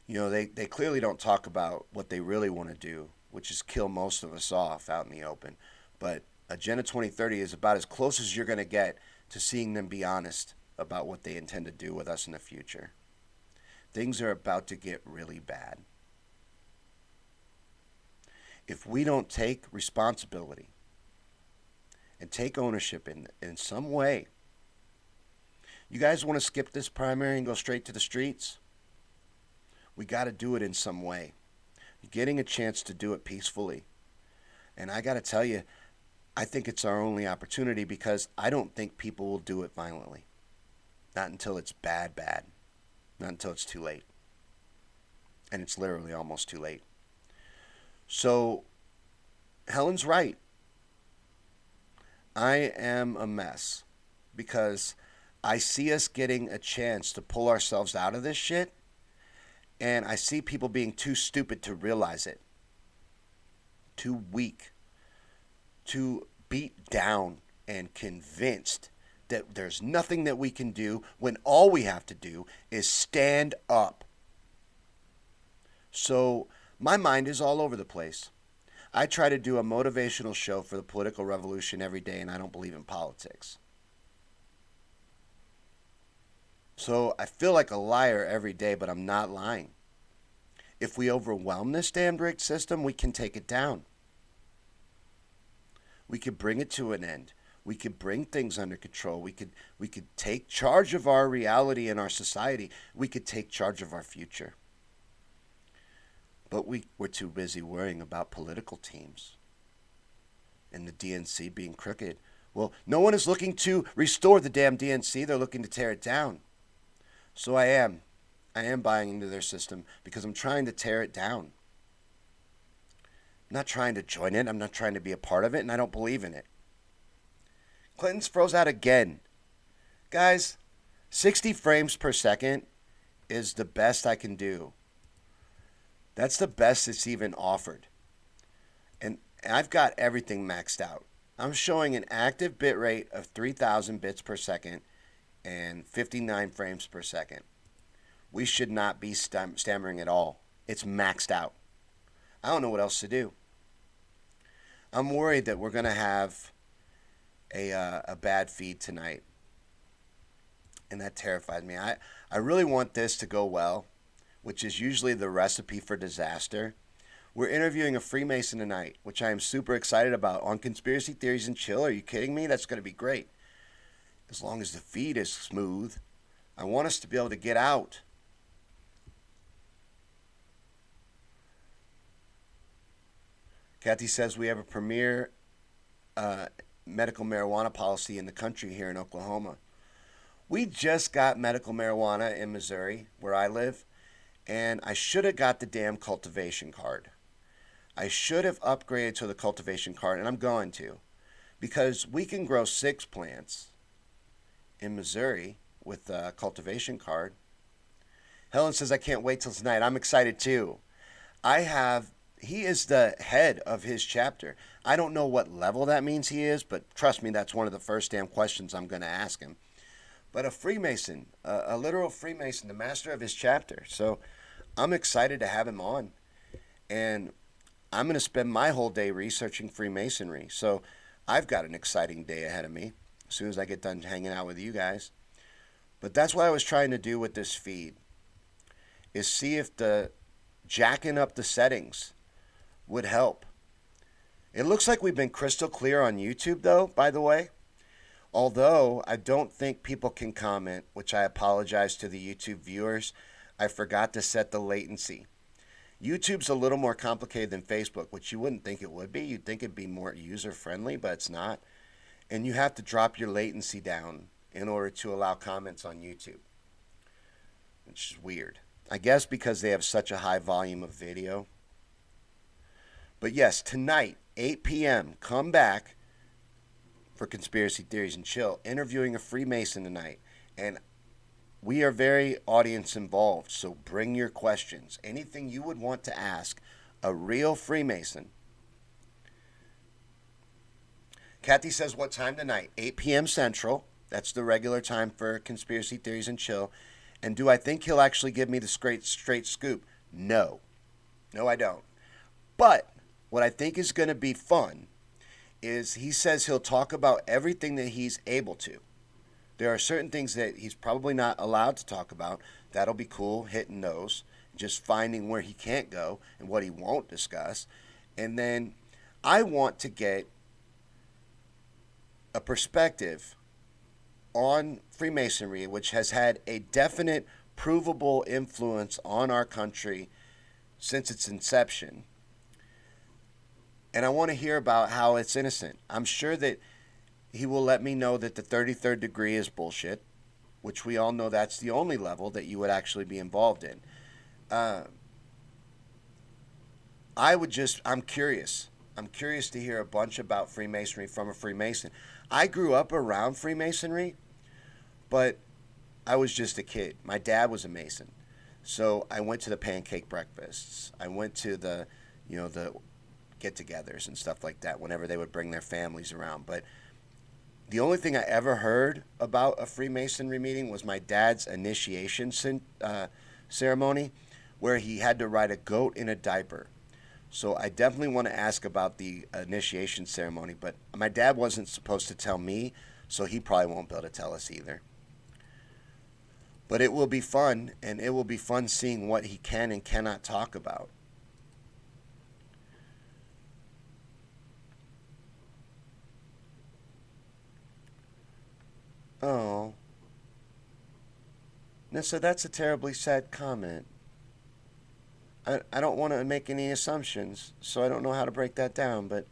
You know, they clearly don't talk about what they really want to do, which is kill most of us off out in the open. But Agenda 2030 is about as close as you're going to get to seeing them be honest about what they intend to do with us in the future. Things are about to get really bad. If we don't take responsibility and take ownership in some way, you guys want to skip this primary and go straight to the streets? We got to do it in some way. Getting a chance to do it peacefully. And I got to tell you, I think it's our only opportunity because I don't think people will do it violently. Not until it's bad. Not until it's too late. And it's literally almost too late. So, Helen's right. I am a mess because I see us getting a chance to pull ourselves out of this shit, and I see people being too stupid to realize it, too weak, too beat down and convinced that there's nothing that we can do when all we have to do is stand up. So, my mind is all over the place. I try to do a motivational show for the political revolution every day, and I don't believe in politics. So I feel like a liar every day, but I'm not lying. If we overwhelm this damn rigged system, we can take it down. We could bring it to an end. We could bring things under control. We could take charge of our reality and our society. We could take charge of our future. But we're too busy worrying about political teams and the DNC being crooked. Well, no one is looking to restore the damn DNC. They're looking to tear it down. So I am buying into their system because I'm trying to tear it down. I'm not trying to join it. I'm not trying to be a part of it, and I don't believe in it. Clinton's froze out again. Guys, 60 frames per second is the best I can do. That's the best that's even offered. And I've got everything maxed out. I'm showing an active bit rate of 3,000 bits per second and 59 frames per second. We should not be stammering at all. It's maxed out. I don't know what else to do. I'm worried that we're going to have a bad feed tonight. And that terrifies me. I really want this to go well, which is usually the recipe for disaster. We're interviewing a Freemason tonight, which I am super excited about, on conspiracy theories and chill. Are you kidding me? That's going to be great. As long as the feed is smooth. I want us to be able to get out. Kathy says we have a premier medical marijuana policy in the country here in Oklahoma. We just got medical marijuana in Missouri, where I live, and I should have got the damn cultivation card. I should have upgraded to the cultivation card, and I'm going to, because we can grow 6 plants in Missouri with the cultivation card. Helen says, I can't wait till tonight. I'm excited too. He is the head of his chapter. I don't know what level that means he is, but trust me, that's one of the first damn questions I'm going to ask him. But a Freemason, a literal Freemason, the master of his chapter. So I'm excited to have him on. And I'm going to spend my whole day researching Freemasonry. So I've got an exciting day ahead of me as soon as I get done hanging out with you guys. But that's what I was trying to do with this feed, is see if the jacking up the settings would help. It looks like we've been crystal clear on YouTube, though, by the way. Although I don't think people can comment, which I apologize to the YouTube viewers. I forgot to set the latency. YouTube's a little more complicated than Facebook, which you wouldn't think it would be. You'd think it'd be more user friendly, but it's not. And you have to drop your latency down in order to allow comments on YouTube, which is weird. I guess because they have such a high volume of video. But yes, tonight, 8 p.m., come back for Conspiracy Theories and Chill, interviewing a Freemason tonight. And we are very audience involved, so bring your questions. Anything you would want to ask a real Freemason. Kathy says, what time tonight? 8 p.m. Central. That's the regular time for Conspiracy Theories and Chill. And do I think he'll actually give me the straight scoop? No. No, I don't. But what I think is going to be fun is he says he'll talk about everything that he's able to. There are certain things that he's probably not allowed to talk about. That'll be cool, hitting those, just finding where he can't go and what he won't discuss. And then I want to get a perspective on Freemasonry, which has had a definite, provable influence on our country since its inception. And I want to hear about how it's innocent. I'm sure that he will let me know that the 33rd degree is bullshit, which we all know that's the only level that you would actually be involved in. I'm curious. I'm curious to hear a bunch about Freemasonry from a Freemason. I grew up around Freemasonry, but I was just a kid. My dad was a Mason. So I went to the pancake breakfasts. I went to the get-togethers and stuff like that whenever they would bring their families around. But the only thing I ever heard about a Freemasonry meeting was my dad's initiation ceremony, where he had to ride a goat in a diaper. So I definitely want to ask about the initiation ceremony, but my dad wasn't supposed to tell me, so he probably won't be able to tell us either. But it will be fun, and it will be fun seeing what he can and cannot talk about. Oh. Nissa, that's a terribly sad comment. I don't want to make any assumptions, so I don't know how to break that down, but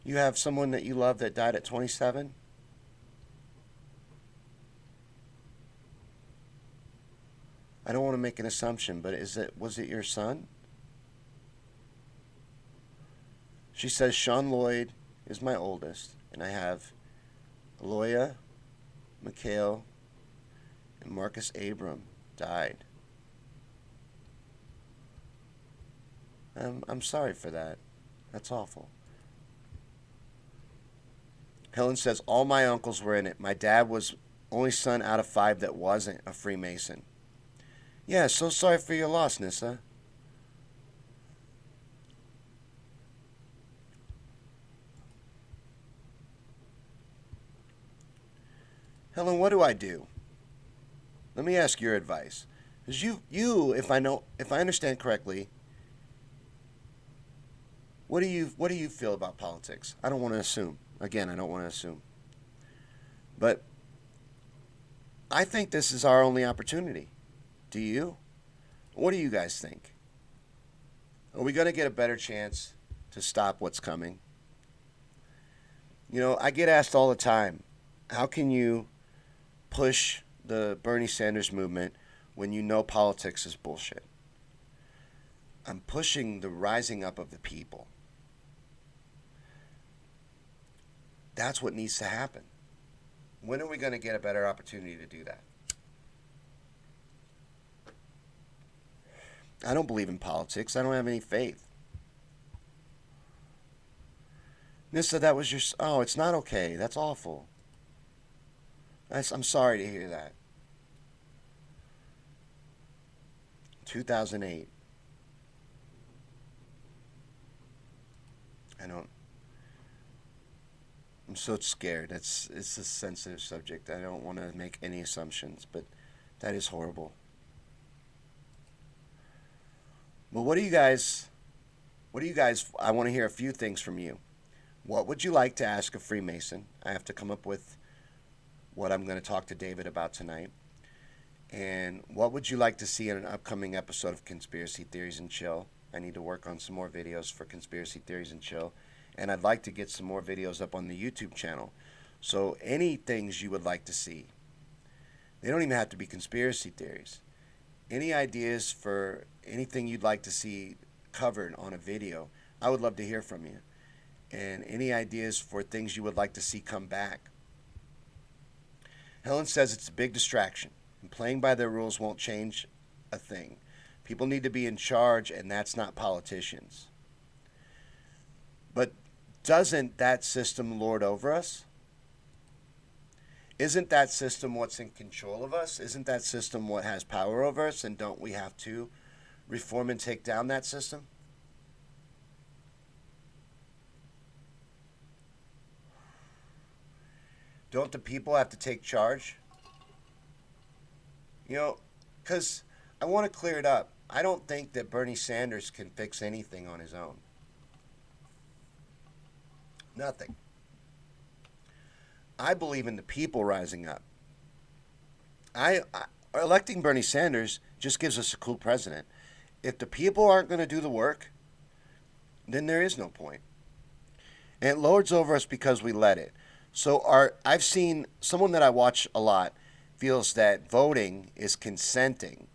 you have someone that you love that died at 27? I don't want to make an assumption, but was it your son? She says Sean Lloyd is my oldest, and I have Aloya, Mikhail, and Marcus Abram died. I'm sorry for that. That's awful. Helen says all my uncles were in it. My dad was only son out of 5 that wasn't a Freemason. Yeah, so sorry for your loss, Nissa. Helen, what do I do? Let me ask your advice. Because if I understand correctly, what do you feel about politics? I don't want to assume. Again, I don't want to assume. But I think this is our only opportunity. Do you? What do you guys think? Are we going to get a better chance to stop what's coming? I get asked all the time, how can you push the Bernie Sanders movement when you know politics is bullshit? I'm pushing the rising up of the people. That's what needs to happen. When are we going to get a better opportunity to do that? I don't believe in politics. I don't have any faith. Nissa, that was your... Oh, it's not okay. That's awful. I'm sorry to hear that. 2008. I'm so scared. It's a sensitive subject. I don't want to make any assumptions, but that is horrible. But what do you guys What do you guys? I want to hear a few things from you. What would you like to ask a Freemason? I have to come up with what I'm going to talk to David about tonight. And what would you like to see in an upcoming episode of Conspiracy Theories and Chill? I need to work on some more videos for Conspiracy Theories and Chill. And I'd like to get some more videos up on the YouTube channel. So, any things you would like to see, they don't even have to be conspiracy theories. Any ideas for anything you'd like to see covered on a video, I would love to hear from you. And any ideas for things you would like to see come back. Helen says it's a big distraction, and playing by their rules won't change a thing. People need to be in charge, and that's not politicians. But doesn't that system lord over us? Isn't that system what's in control of us? Isn't that system what has power over us? And don't we have to reform and take down that system? Don't the people have to take charge? You know, because I want to clear it up. I don't think that Bernie Sanders can fix anything on his own. Nothing. I believe in the people rising up. I electing Bernie Sanders just gives us a cool president. If the people aren't going to do the work, then there is no point. And it lords over us because we let it. So I've seen someone that I watch a lot feels that voting is consenting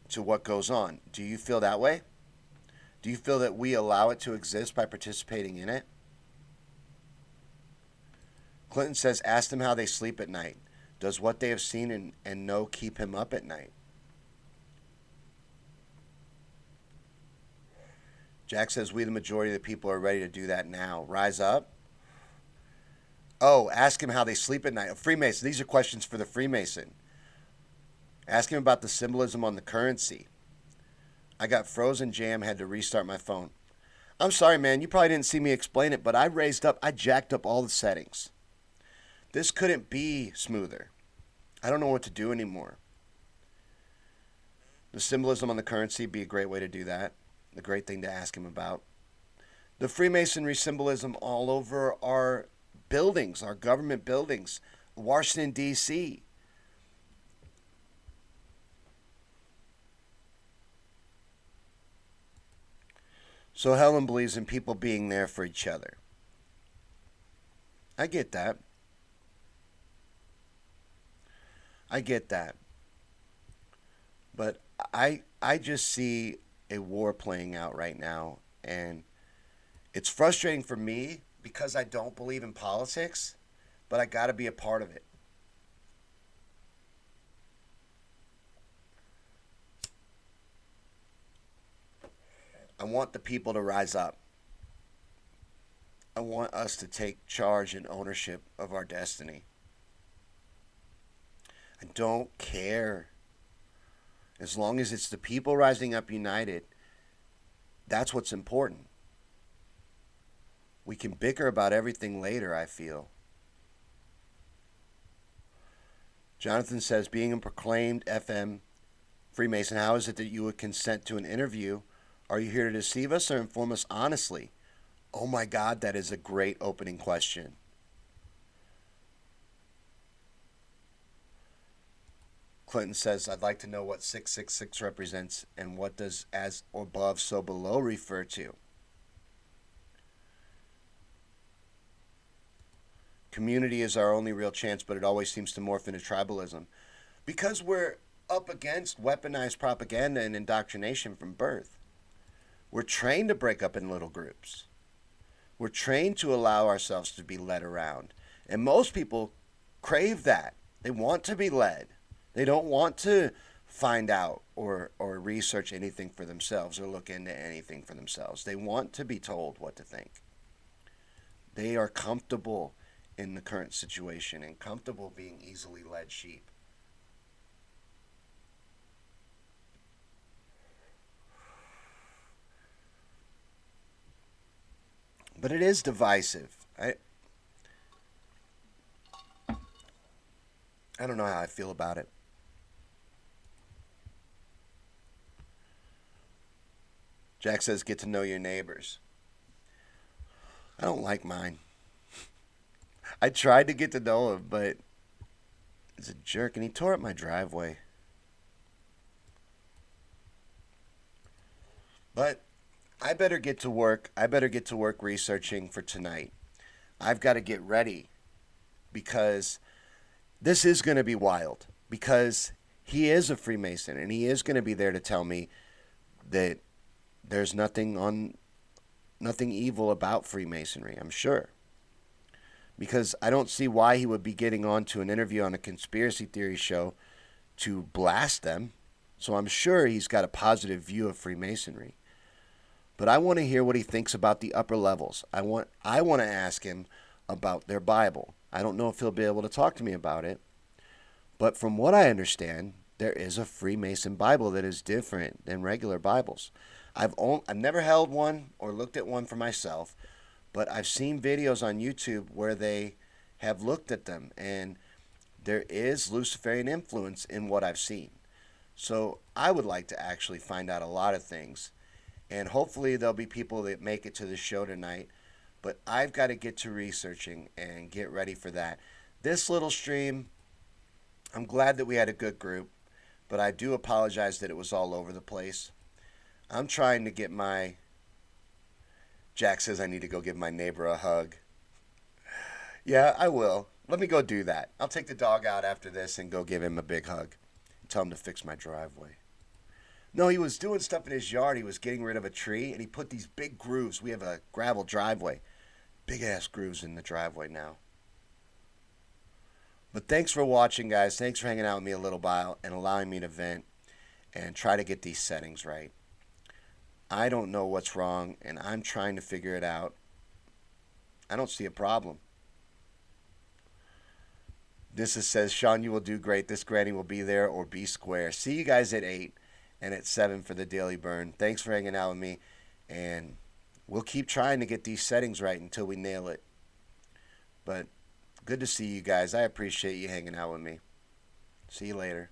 to what goes on. Do you feel that way? Do you feel that we allow it to exist by participating in it? Clinton says, ask them how they sleep at night. Does what they have seen and know keep him up at night? Jack says, we, the majority of the people, are ready to do that now. Rise up. Oh, ask him how they sleep at night. A Freemason. These are questions for the Freemason. Ask him about the symbolism on the currency. I got frozen jam, had to restart my phone. I'm sorry, man. You probably didn't see me explain it, but I jacked up all the settings. This couldn't be smoother. I don't know what to do anymore. The symbolism on the currency be a great way to do that. A great thing to ask him about. The Freemasonry symbolism all over our buildings, our government buildings, Washington, D.C. So Helen believes in people being there for each other. I get that. I get that. But I just see a war playing out right now, and it's frustrating for me because I don't believe in politics, but I got to be a part of it. I want the people to rise up. I want us to take charge and ownership of our destiny. I don't care. As long as it's the people rising up united, that's what's important. We can bicker about everything later, I feel. Jonathan says, being a proclaimed FM Freemason, how is it that you would consent to an interview? Are you here to deceive us or inform us honestly? Oh my God, that is a great opening question. Clinton says, I'd like to know what 666 represents and what does as above, so below refer to. Community is our only real chance, but it always seems to morph into tribalism. Because we're up against weaponized propaganda and indoctrination from birth. We're trained to break up in little groups. We're trained to allow ourselves to be led around. And most people crave that. They want to be led. They don't want to find out or research anything for themselves or look into anything for themselves. They want to be told what to think. They are comfortable in the current situation and comfortable being easily led sheep. But it is divisive. I don't know how I feel about it. Jack says, get to know your neighbors. I don't like mine. I tried to get to know him, but he's a jerk, and he tore up my driveway. But I better get to work. I better get to work researching for tonight. I've got to get ready because this is going to be wild. Because he is a Freemason, and he is going to be there to tell me that there's nothing evil about Freemasonry, I'm sure. Because I don't see why he would be getting on to an interview on a conspiracy theory show to blast them. So I'm sure he's got a positive view of Freemasonry. But I want to hear what he thinks about the upper levels. I want to ask him about their Bible. I don't know if he'll be able to talk to me about it. But from what I understand, there is a Freemason Bible that is different than regular Bibles. I've never held one or looked at one for myself, but I've seen videos on YouTube where they have looked at them, and there is Luciferian influence in what I've seen. So I would like to actually find out a lot of things, and hopefully there'll be people that make it to the show tonight, but I've got to get to researching and get ready for that. This little stream, I'm glad that we had a good group, but I do apologize that it was all over the place. I'm trying to get my... Jack says I need to go give my neighbor a hug. Yeah, I will. Let me go do that. I'll take the dog out after this and go give him a big hug. Tell him to fix my driveway. No, he was doing stuff in his yard. He was getting rid of a tree, and he put these big grooves. We have a gravel driveway. Big-ass grooves in the driveway now. But thanks for watching, guys. Thanks for hanging out with me a little while and allowing me to vent and try to get these settings right. I don't know what's wrong, and I'm trying to figure it out. I don't see a problem. Says, Sean, you will do great. This granny will be there or be square. See you guys at 8 and at 7 for the Daily Burn. Thanks for hanging out with me, and we'll keep trying to get these settings right until we nail it. But good to see you guys. I appreciate you hanging out with me. See you later.